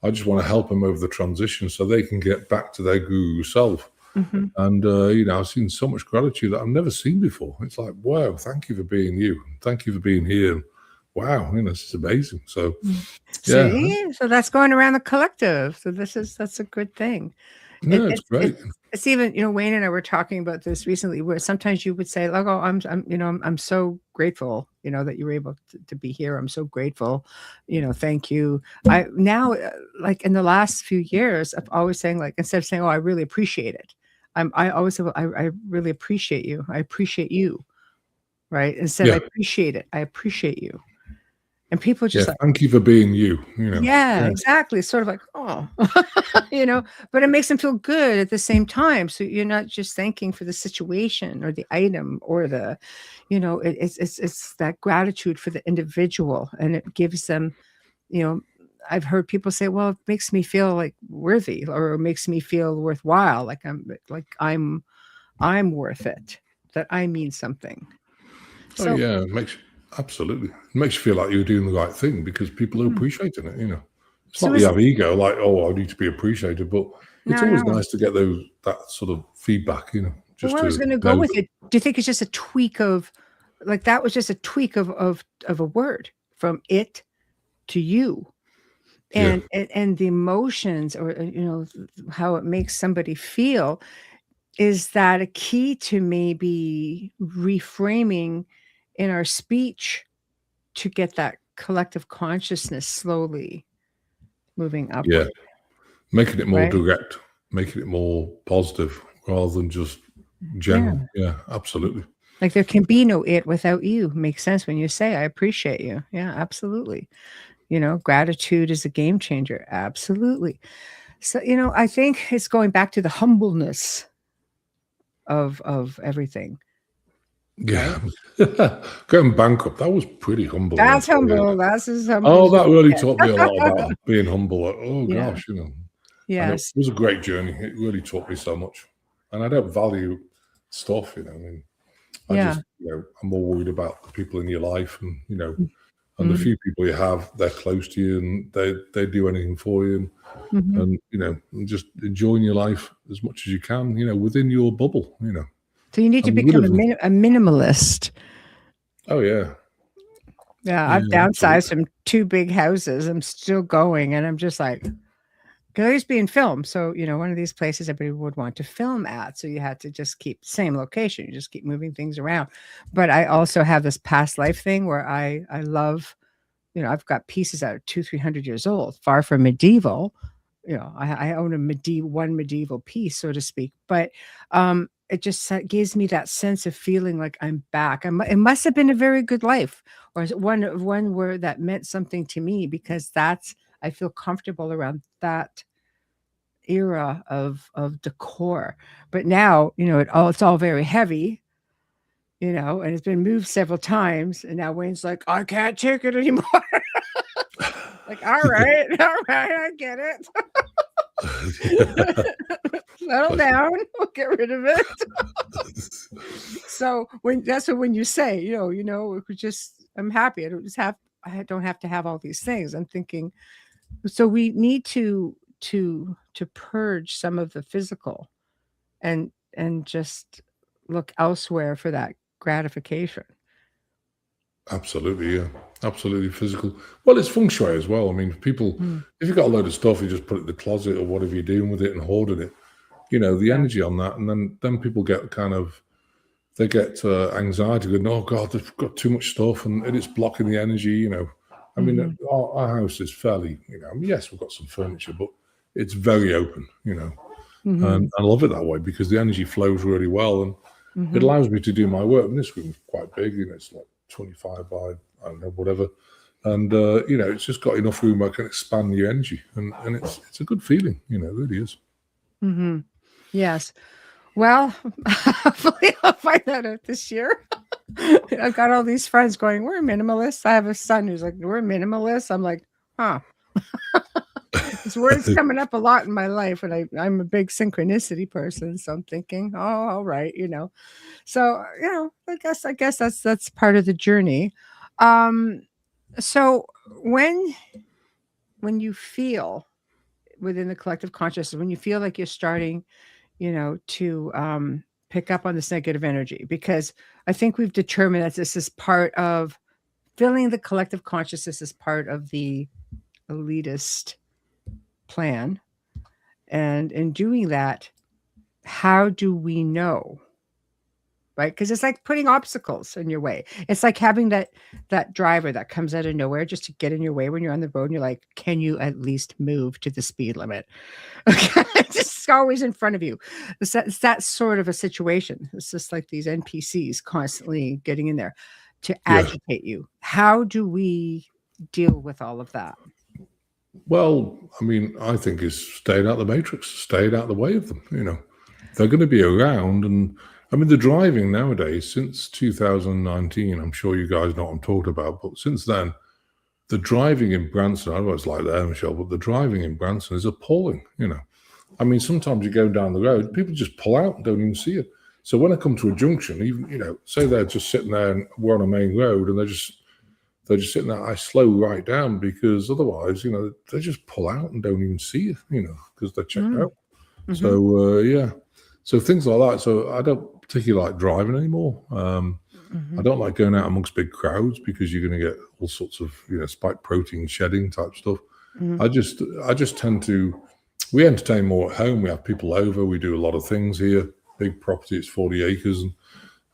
Speaker 2: I just want to help them over the transition so they can get back to their guru self. And I've seen so much gratitude that I've never seen before. It's like, wow, thank you for being you. Thank you for being here. Wow, this is amazing. So,
Speaker 1: so that's going around the collective. So that's a good thing.
Speaker 2: No, it's great.
Speaker 1: It's even, Wayne and I were talking about this recently, where sometimes you would say, like, oh, I'm so grateful, that you were able to be here. I'm so grateful, thank you. I now, like in the last few years, I'm always saying, like, instead of saying, oh, I really appreciate it, I always say, I really appreciate you. I appreciate you. Right. Instead, I appreciate it. I appreciate you. And people
Speaker 2: Yeah.
Speaker 1: just like,
Speaker 2: Thank you for being you.
Speaker 1: yeah,
Speaker 2: Yeah.
Speaker 1: exactly. It's sort of like, oh, but it makes them feel good at the same time. So you're not just thanking for the situation or the item or it's that gratitude for the individual, and it gives them, you know, I've heard people say, well, it makes me feel like worthy, or it makes me feel worthwhile, I'm worth it, that I mean something.
Speaker 2: Oh
Speaker 1: So
Speaker 2: yeah, absolutely. It makes you feel like you're doing the right thing because people are
Speaker 1: mm,
Speaker 2: appreciating it. It's
Speaker 1: so
Speaker 2: not
Speaker 1: is
Speaker 2: you
Speaker 1: it,
Speaker 2: have ego, like, oh, I need to be appreciated, but it's
Speaker 1: no,
Speaker 2: always
Speaker 1: no.
Speaker 2: nice to get that sort of feedback,
Speaker 1: Well,
Speaker 2: just
Speaker 1: where I was
Speaker 2: to
Speaker 1: going to go
Speaker 2: know
Speaker 1: with
Speaker 2: that,
Speaker 1: it, do you think it's just a tweak of, like, that was just a tweak of a word from it to you,
Speaker 2: yeah,
Speaker 1: and the emotions, or how it makes somebody feel, is that a key to maybe reframing in our speech to get that collective consciousness slowly moving
Speaker 2: yeah,
Speaker 1: upward,
Speaker 2: making it more
Speaker 1: right?
Speaker 2: direct, making it more positive rather than just
Speaker 1: Yeah.
Speaker 2: general. Yeah, absolutely.
Speaker 1: Like, there can be no it without you. Makes sense when you say, I appreciate you. Yeah, absolutely. Gratitude is a game changer. Absolutely. So, I think it's going back to the humbleness of everything, right?
Speaker 2: Yeah. Going bankrupt, that was pretty humbling, I'll
Speaker 1: That's
Speaker 2: tell you.
Speaker 1: humble. That's as humble
Speaker 2: Oh,
Speaker 1: as you
Speaker 2: that really
Speaker 1: can
Speaker 2: taught me a lot
Speaker 1: get.
Speaker 2: about being humble. Like, oh
Speaker 1: Yeah.
Speaker 2: gosh, and it
Speaker 1: Yes.
Speaker 2: was a great journey. It really taught me so much. And I don't value stuff, I mean, I
Speaker 1: Yeah.
Speaker 2: just, I'm more worried about the people in your life and the
Speaker 1: Mhm.
Speaker 2: few people you have, they're close to you and they do anything for you
Speaker 1: Mhm.
Speaker 2: and just enjoying your life as much as you can, within your bubble,
Speaker 1: So you need to
Speaker 2: and we
Speaker 1: become
Speaker 2: live in,
Speaker 1: a minimalist.
Speaker 2: oh yeah,
Speaker 1: Yeah, I've
Speaker 2: yeah,
Speaker 1: downsized
Speaker 2: absolutely.
Speaker 1: from 2 big houses. I'm still going, and I'm just like, 'cause I used to be in film, so, one of these places everybody would want to film at, so you had to just keep same location, you just keep moving things around. But I also have this past life thing where I love, I've got pieces that are 200-300 years old, far from medieval. I own one medieval piece, so to speak, but, it just gives me that sense of feeling like I'm back. It must have been a very good life, or is it one where that meant something to me, because I feel comfortable around that era of decor. But now, it's all very heavy, and it's been moved several times, and now Wayne's like, "I can't take it anymore." Like, "All right, all right, I get it."
Speaker 2: Yeah.
Speaker 1: Settle
Speaker 2: Bless you.
Speaker 1: down. We'll get rid of it. So when you say, it could just, I'm happy. I don't have to have all these things. I'm thinking, so we need to purge some of the physical, and just look elsewhere for that gratification.
Speaker 2: Absolutely, yeah. Absolutely physical. Well, it's feng shui as well. I mean, people,
Speaker 1: Mm,
Speaker 2: if you've got a load of stuff, you just put it in the closet or whatever you're doing with it and hoarding it, the
Speaker 1: yeah.
Speaker 2: energy on that. And then people get they get anxiety going, oh God, they've got too much stuff and it's blocking the energy. I mean,
Speaker 1: Mhm,
Speaker 2: our house is fairly, I mean, yes, we've got some furniture, but it's very open. And
Speaker 1: mhm,
Speaker 2: I love it that way because the energy flows really well. And it
Speaker 1: mhm.
Speaker 2: allows me to do my work. And this room's quite big, it's like 25 by, I don't know, whatever. And it's just got enough room where I can expand the energy. And it's a good feeling, it really is.
Speaker 1: Mhm. Yes. Well, hopefully I'll find that out this year. I've got all these friends going, "We're minimalists." I have a son who's like, "We're minimalists." I'm like, "Huh." This word's coming up a lot in my life, and I'm a big synchronicity person, so I'm thinking, "Oh, all right." So, I guess that's part of the journey. Um, so when you feel within the collective consciousness, when you feel like you're starting, to pick up on this negative energy, because I think we've determined that this is part of filling the collective consciousness is part of the elitist plan. And in doing that, how do we know? Right? Because it's like putting obstacles in your way. It's like having that driver that comes out of nowhere just to get in your way when you're on the road, and you're like, can you at least move to the speed limit? Okay. It's just always in front of you. It's that sort of a situation. It's just like these NPCs constantly getting in there to
Speaker 2: Yeah.
Speaker 1: agitate you. How do we? deal with all of that?
Speaker 2: Well, I mean, I think is staying out of the matrix, staying out of the way of them. They're going to be around, and I mean, the driving nowadays since 2019. I'm sure you guys know what I'm talking about, but since then, the driving in Branson, I know it's like there, Michelle, but the driving in Branson is appalling. I mean, sometimes you go down the road, people just pull out and don't even see it. So when I come to a junction, even say they're just sitting there and we're on a main road, and they're just sitting there, I slow right down, because otherwise, they just pull out and don't even see it, because they're checked out. So so things like that. So I don't particularly like driving anymore. I don't like going out amongst big crowds, because you're going to get all sorts of spike protein shedding type stuff. I just tend to. We entertain more at home. We have people over. We do a lot of things here. Big property, it's 40 acres, and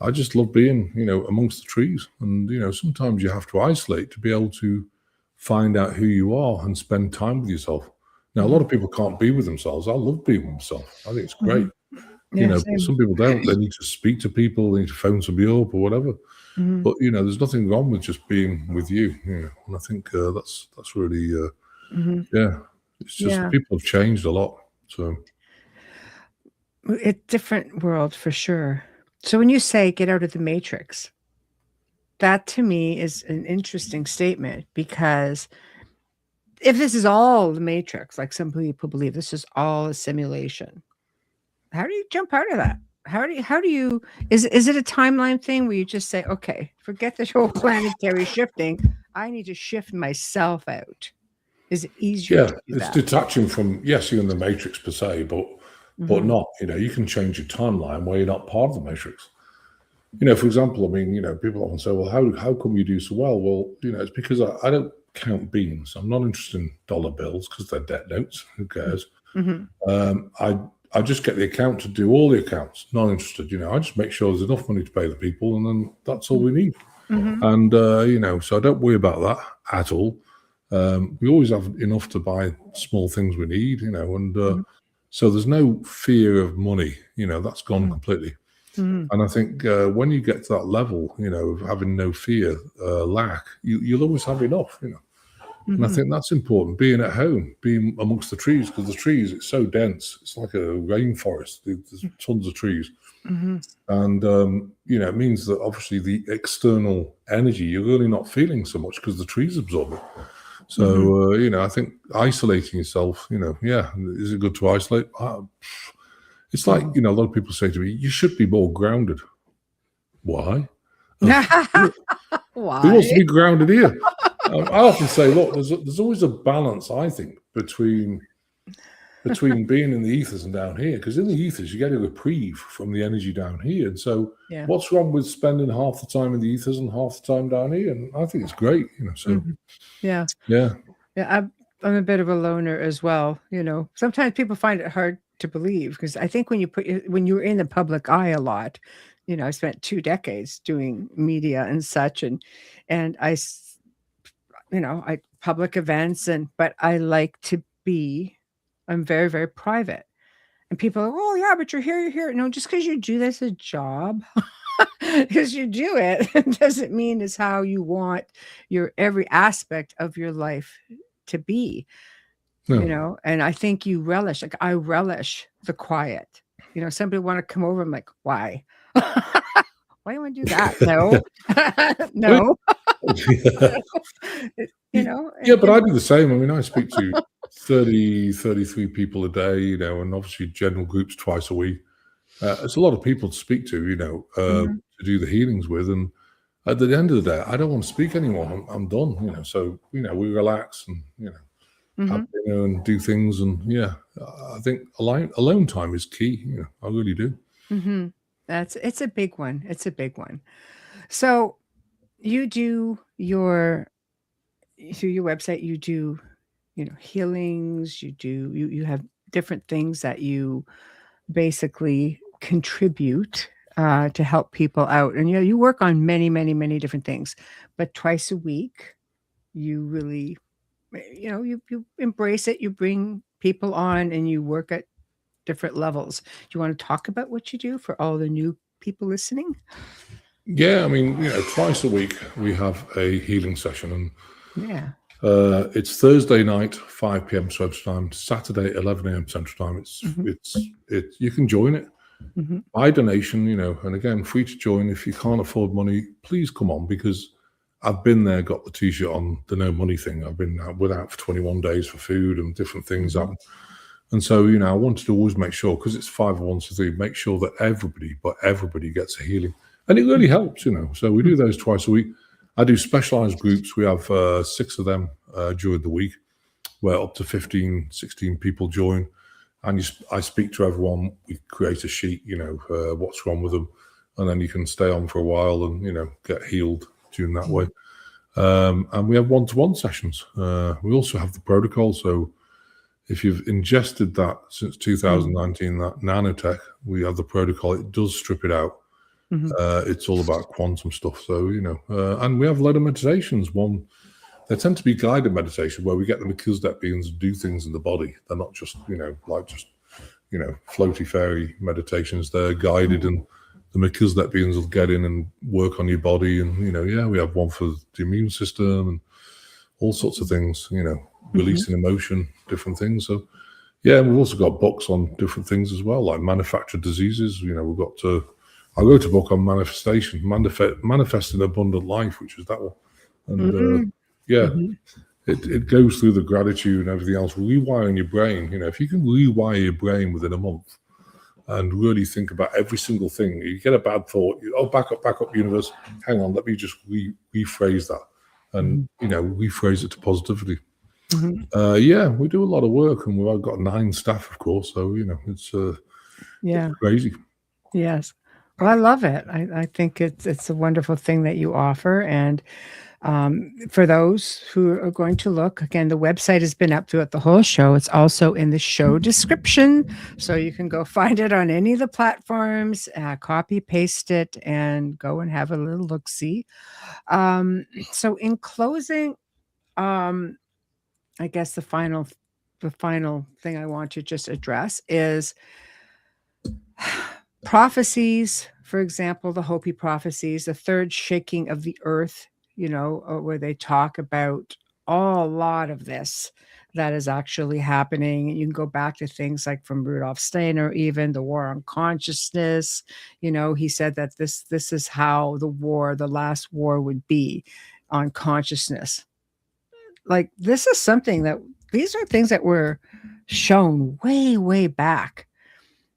Speaker 2: I just love being, amongst the trees. And, sometimes you have to isolate to be able to find out who you are and spend time with yourself. Now, a lot of people can't be with themselves. I love being with myself. I think it's great. But some people don't. They need to speak to people. They need to phone somebody up or whatever. But, there's nothing wrong with just being with you. And I think that's really, it's just people have changed a lot. So
Speaker 1: a different world for sure. So when you say get out of the matrix, that to me is an interesting statement, because if this is all the matrix, like some people believe this is all a simulation, how do you jump out of that? How do you is it a timeline thing where you just say, okay, forget this whole planetary shifting, I need to shift myself out? Is it easier to do
Speaker 2: it's
Speaker 1: that?
Speaker 2: detaching from, yes, you're in the matrix per se, but not, you can change your timeline where you're not part of the matrix. For example, I mean, people often say, well, how come you do so well? Well, it's because I don't count beans. I'm not interested in dollar bills, because they're debt notes. Who cares? I just get the account to do all the accounts. Not interested. I just make sure there's enough money to pay the people, and then that's all we need. And so I don't worry about that at all. We always have enough to buy small things we need. And so there's no fear of money. That's gone completely. And I think when you get to that level, of having no fear, lack, you'll always have enough. And I think that's important. Being at home, being amongst the trees, because the trees, it's so dense. It's like a rainforest. There's tons of trees. And, it means that obviously the external energy, you're really not feeling so much, because the trees absorb it. So, I think isolating yourself, is it good to isolate? It's like, a lot of people say to me, you should be more grounded. Why?
Speaker 1: Why?
Speaker 2: Who wants to be grounded here? I often say, look, there's always a balance, I think, between being in the ethers and down here, because in the ethers you get a reprieve from the energy down here. And so what's wrong with spending half the time in the ethers and half the time down here? And I think it's great. So
Speaker 1: yeah
Speaker 2: yeah
Speaker 1: I'm a bit of a loner as well. Sometimes people find it hard to believe, because I think when you're in the public eye a lot, I spent 2 decades doing media and such, and I public events, but I like to be, I'm very, very private. And people are, oh yeah, but you're here. No, just because you do this a job, because you do it, doesn't mean it's how you want your every aspect of your life to be. And I think you relish, like I relish the quiet. Somebody want to come over, I'm like, why? Why do you want to do that? No. No.
Speaker 2: But I do the same. I mean, I speak to 30, 33 people a day, and obviously general groups twice a week. It's a lot of people to speak to, to do the healings with. And at the end of the day, I don't want to speak anymore. I'm done, so, we relax and, have dinner and do things. And I think alone time is key. I really do.
Speaker 1: It's a big one. It's a big one. So you do through your website, you do, healings, you have different things that you basically contribute to help people out. And you work on many, many, many different things, but twice a week, you really, you embrace it, you bring people on and you work at different levels. Do you want to talk about what you do for all the new people listening?
Speaker 2: Yeah, I mean, twice a week we have a healing session, and
Speaker 1: Yeah.
Speaker 2: It's Thursday night, 5 p.m. Central Time, Saturday, 11 a.m. Central Time. You can join it by donation, and again, free to join. If you can't afford money, please come on, because I've been there, got the t-shirt on, the no money thing. I've been without for 21 days for food and different things. And so, I wanted to always make sure, because it's 501c3, make sure that everybody gets a healing. And it really helps, So we do those twice a week. I do specialized groups. We have 6 of them during the week, where up to 15, 16 people join. And I speak to everyone. We create a sheet, what's wrong with them. And then you can stay on for a while and, get healed during that way. And we have one-to-one sessions. We also have the protocol. So if you've ingested that since 2019, that nanotech, we have the protocol. It does strip it out. It's all about quantum stuff. So, and we have a lot of meditations. They tend to be guided meditation, where we get the Macklin beings to do things in the body. They're not just, floaty fairy meditations. They're guided, and the Macklin beings will get in and work on your body. And, we have one for the immune system and all sorts of things, releasing emotion, different things. So, yeah, we've also got books on different things as well, like manufactured diseases. I wrote a book on manifestation, manifesting abundant life, which is that one. And it goes through the gratitude and everything else, rewiring your brain. If you can rewire your brain within a month and really think about every single thing, you get a bad thought, back up, universe, hang on, let me just rephrase that and, rephrase it to positivity. We do a lot of work, and we've got 9 staff, of course. So, it's crazy.
Speaker 1: Yes. Well, I love it. I think it's a wonderful thing that you offer. And for those who are going to look, again, the website has been up throughout the whole show. It's also in the show description. So you can go find it on any of the platforms, copy, paste it, and go and have a little look-see. So in closing, I guess the final thing I want to just address is prophecies. For example, the Hopi prophecies, the third shaking of the earth, where they talk about a lot of this that is actually happening. You can go back to things like from Rudolf Steiner, even the war on consciousness. He said that this is how the last war would be, on consciousness. Like, this is something these are things that were shown way, way back.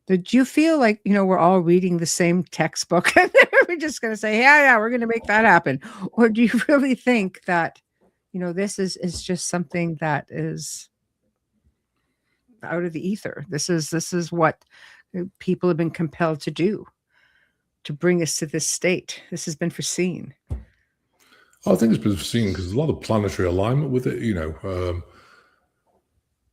Speaker 1: Did you feel like, we're all reading the same textbook and we're just going to say, yeah, we're going to make that happen? Or do you really think that, this is just something that is out of the ether? This is what people have been compelled to do to bring us to this state. This has been foreseen.
Speaker 2: I think it's been foreseen because there's a lot of planetary alignment with it.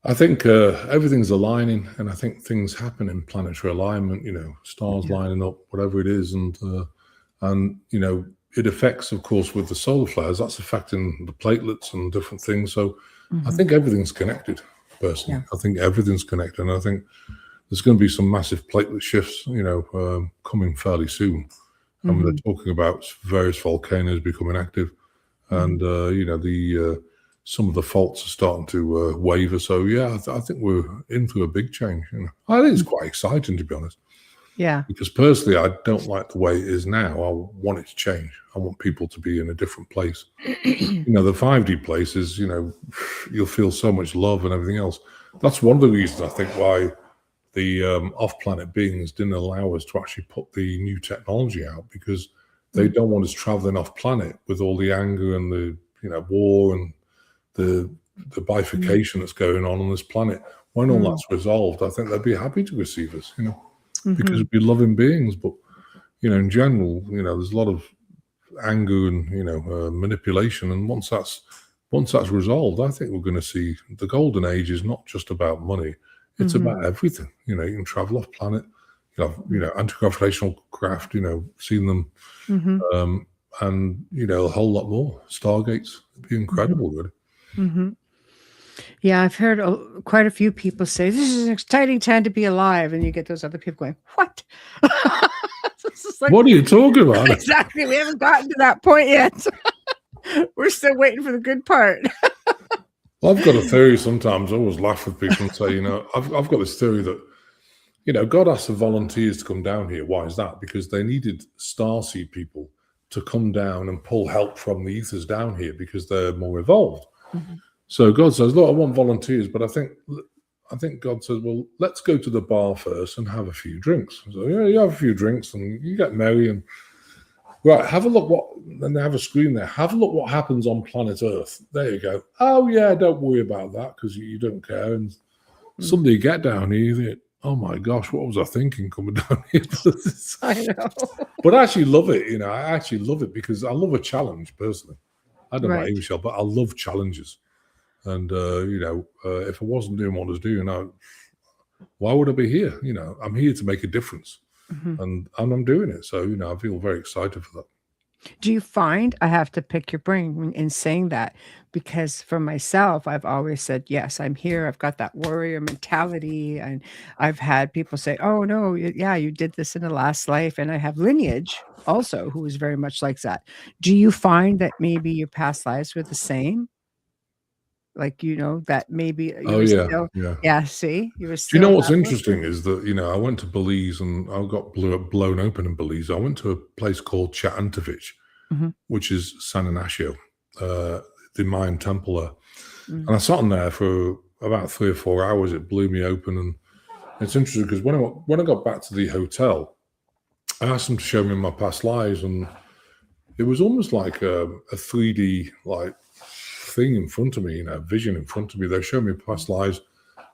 Speaker 2: I think everything's aligning, and I think things happen in planetary alignment. Stars lining up, whatever it is, and it affects, of course, with the solar flares. That's affecting the platelets and different things. So I think everything's connected. Personally, I think everything's connected, and I think there's going to be some massive platelet shifts, coming fairly soon. And they're talking about various volcanoes becoming active. And some of the faults are starting to waver. So I think we're in for a big change. I think it's quite exciting, to be honest.
Speaker 1: Yeah.
Speaker 2: Because personally, I don't like the way it is now. I want it to change. I want people to be in a different place. The 5D places, you'll feel so much love and everything else. That's one of the reasons, I think, why the off-planet beings didn't allow us to actually put the new technology out, because they don't want us traveling off-planet with all the anger and the war and the bifurcation that's going on this planet. When all that's resolved, I think they'd be happy to receive us, because we'd be loving beings. But in general, there's a lot of anger and manipulation. And once that's resolved, I think we're going to see the golden age is not just about money. It's about everything. You can travel off planet, anti-gravitational craft, seen them, and a whole lot more. Stargates, it'd be incredible, really.
Speaker 1: Yeah, I've heard quite a few people say this is an exciting time to be alive, and you get those other people going, "What?
Speaker 2: What are you talking about?"
Speaker 1: Exactly. We haven't gotten to that point yet. We're still waiting for the good part.
Speaker 2: Well, I've got a theory sometimes. I always laugh with people and say, I've got this theory that, God asked the volunteers to come down here. Why is that? Because they needed starseed people to come down and pull help from the ethers down here because they're more evolved.
Speaker 1: Mm-hmm.
Speaker 2: So God says, look, I want volunteers, but I think God says, well, let's go to the bar first and have a few drinks. So you have a few drinks and you get merry and right, have a look and they have a screen there. Have a look what happens on planet Earth. There you go. Oh yeah, don't worry about that because you don't care. And suddenly you get down here, you think, oh my gosh, what was I thinking coming down here?
Speaker 1: I know.
Speaker 2: But I actually love it. I actually love it because I love a challenge personally. I don't know about
Speaker 1: Right.
Speaker 2: you, Michelle, but I love challenges. And if I wasn't doing what I was doing, why would I be here? I'm here to make a difference, and I'm doing it. So I feel very excited for that.
Speaker 1: Do you find I have to pick your brain in saying that? Because for myself, I've always said, yes, I'm here. I've got that warrior mentality. And I've had people say, oh, no, yeah, you did this in the last life. And I have lineage also who is very much like that. Do you find that maybe your past lives were the same? Like, that maybe you
Speaker 2: Oh
Speaker 1: were
Speaker 2: yeah,
Speaker 1: still,
Speaker 2: yeah.
Speaker 1: yeah, see, you were
Speaker 2: Do you know
Speaker 1: still
Speaker 2: what's
Speaker 1: that way?
Speaker 2: interesting is that I went to Belize and I got blown open in Belize. I went to a place called Chaantovich,
Speaker 1: Mhm,
Speaker 2: which is San Ignacio, the Mayan temple there.
Speaker 1: mm,
Speaker 2: And I sat in there for about 3 or 4 hours. It blew me open, and it's interesting because when I got back to the hotel, I asked them to show me my past lives, and it was almost like a 3D like thing in front of me, vision in front of me. They showed me past lives.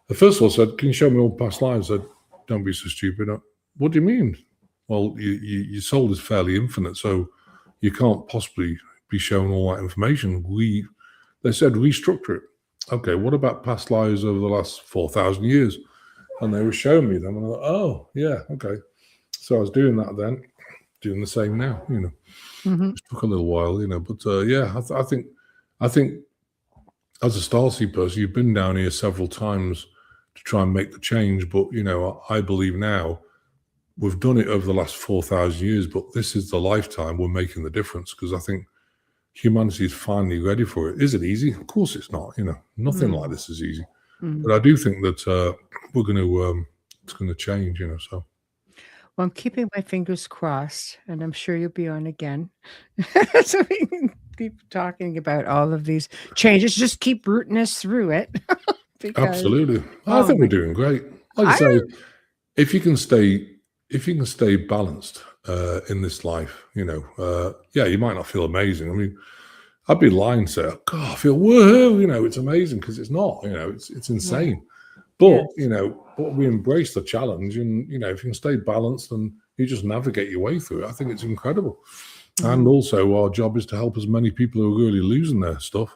Speaker 2: The first one said, "Can you show me all past lives?" I said, "Don't be so stupid." What do you mean? Well, your soul is fairly infinite, so you can't possibly be shown all that information. They said restructure it. Okay, what about past lives over the last 4,000 years? And they were showing me them, and I thought, oh yeah, okay. So I was doing that then, doing the same now.
Speaker 1: mhm,
Speaker 2: It took a little while, but yeah, I think as a starseed person, you've been down here several times to try and make the change, but I believe now we've done it over the last 4,000 years, but this is the lifetime we're making the difference because I think humanity is finally ready for it. Is it easy? Of course it's not. Nothing like this is easy.
Speaker 1: mm.
Speaker 2: But I do think that we're going to it's going to change. So
Speaker 1: Well, I'm keeping my fingers crossed, and I'm sure you'll be on again. So we can keep talking about all of these changes. Just keep rooting us through it because,
Speaker 2: absolutely, I
Speaker 1: oh
Speaker 2: think we're
Speaker 1: my,
Speaker 2: doing great. Like I
Speaker 1: I
Speaker 2: say,
Speaker 1: don't,
Speaker 2: if you can stay balanced in this life, yeah, you might not feel amazing. I mean, I'd be lying to say, oh, God, I feel woohoo, it's amazing because it's not, it's
Speaker 1: right.
Speaker 2: insane. But,
Speaker 1: Yes.
Speaker 2: but we embrace the challenge and, if you can stay balanced and you just navigate your way through it, I think it's incredible. And
Speaker 1: Mhm,
Speaker 2: also our job is to help as many people who are really losing their stuff,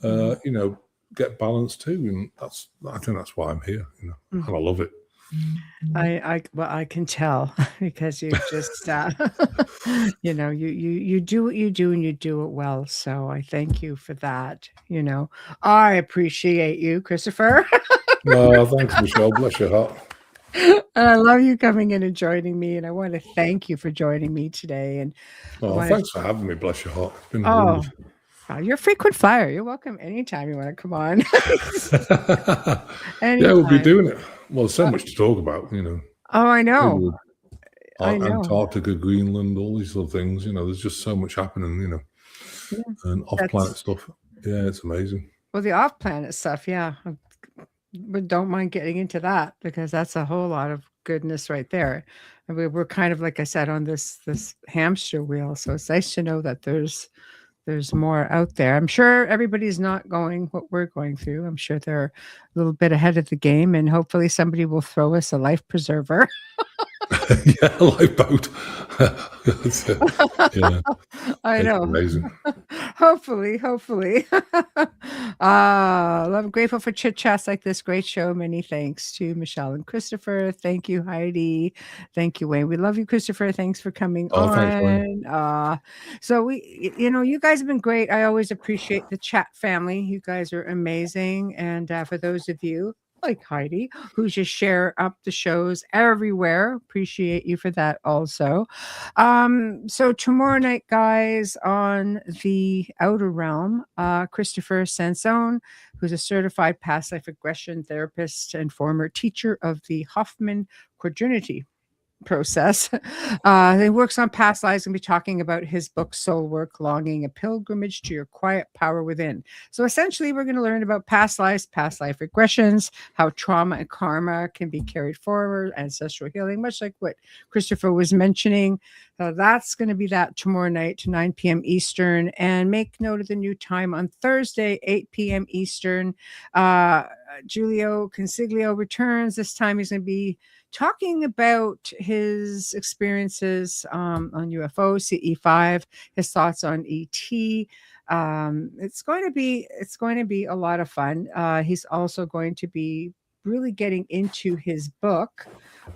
Speaker 1: mhm,
Speaker 2: get balanced too. And I think that's why I'm here,
Speaker 1: mm.
Speaker 2: and I love it.
Speaker 1: Well, I can tell because you just, you do what you do and you do it well. So I thank you for that. I appreciate you, Christopher.
Speaker 2: Thanks, Michelle. Bless your heart.
Speaker 1: And I love you coming in and joining me. And I want to thank you for joining me today. And I
Speaker 2: Oh,
Speaker 1: want to,
Speaker 2: thanks for having me. Bless your heart. It's been
Speaker 1: oh,
Speaker 2: wonderful.
Speaker 1: wow, you're a frequent flyer. You're welcome anytime you want to come on.
Speaker 2: Yeah, we'll be
Speaker 1: Anytime.
Speaker 2: doing it. Well, there's so much to talk about,
Speaker 1: Oh, I know.
Speaker 2: Hollywood,
Speaker 1: I know.
Speaker 2: Antarctica, Greenland, all these sort of things. There's just so much happening,
Speaker 1: Yeah,
Speaker 2: and off-planet
Speaker 1: that's,
Speaker 2: stuff. Yeah, it's amazing.
Speaker 1: well, the off planet stuff. Yeah. But don't mind getting into that because that's a whole lot of goodness right there. And we're kind of, like I said, on this hamster wheel. So it's nice to know that there's more out there. I'm sure everybody's not going what we're going through. I'm sure they're a little bit ahead of the game, and hopefully somebody will throw us a life preserver.
Speaker 2: Yeah, lifeboat. Yeah,
Speaker 1: I
Speaker 2: it's
Speaker 1: know.
Speaker 2: amazing.
Speaker 1: Hopefully. I'm grateful for chit chats like this. Great show. Many thanks to Michelle and Christopher. Thank you, Heidi. Thank you, Wayne. We love you, Christopher. Thanks for coming
Speaker 2: Oh, thanks, Wayne.
Speaker 1: on. So you guys have been great. I always appreciate the chat family. You guys are amazing. And for those of you like Heidi, who just share up the shows everywhere. Appreciate you for that also. So tomorrow night, guys, on the Outer Realm, Christopher Sansone, who's a certified past life regression therapist and former teacher of the Hoffman quadrinity process. He works on past lives and be talking about his book, Soul Work Longing, a pilgrimage to your quiet power within. So essentially, we're going to learn about past lives, past life regressions, how trauma and karma can be carried forward, ancestral healing, much like what Christopher was mentioning. So that's going to be that tomorrow night to 9 p.m. Eastern. And make note of the new time on Thursday, 8 p.m. Eastern. Giulio Consiglio returns. This time he's going to be talking about his experiences on UFO, CE5, his thoughts on ET. It's going to be a lot of fun. He's also going to be really getting into his book,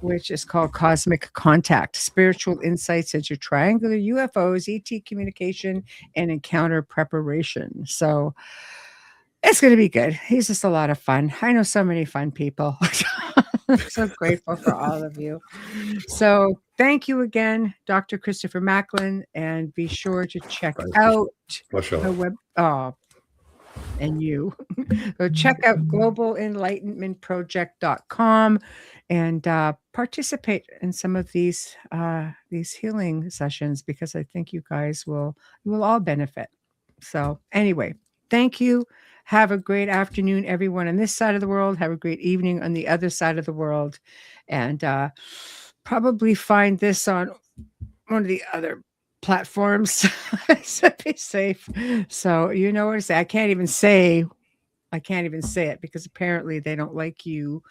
Speaker 1: which is called Cosmic Contact: Spiritual Insights into Triangular UFOs, ET Communication, and Encounter Preparation. So it's going to be good. He's just a lot of fun. I know so many fun people. I'm so grateful for all of you. So thank you again, Dr. Christopher Macklin, and be sure to check out the web. And you. So check out globalenlightenmentproject.com and participate in some of these healing sessions, because I think you guys will all benefit. So anyway, thank you. Have a great afternoon, everyone on this side of the world. Have a great evening on the other side of the world. And probably find this on one of the other platforms. So be safe. So you know what to say. I can't even say it because apparently they don't like you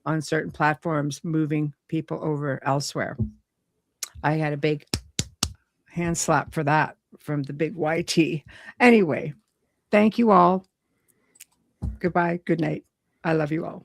Speaker 1: on certain platforms moving people over elsewhere. I had a big hand slap for that from the big YT. Anyway, thank you all. Goodbye. Good night. I love you all.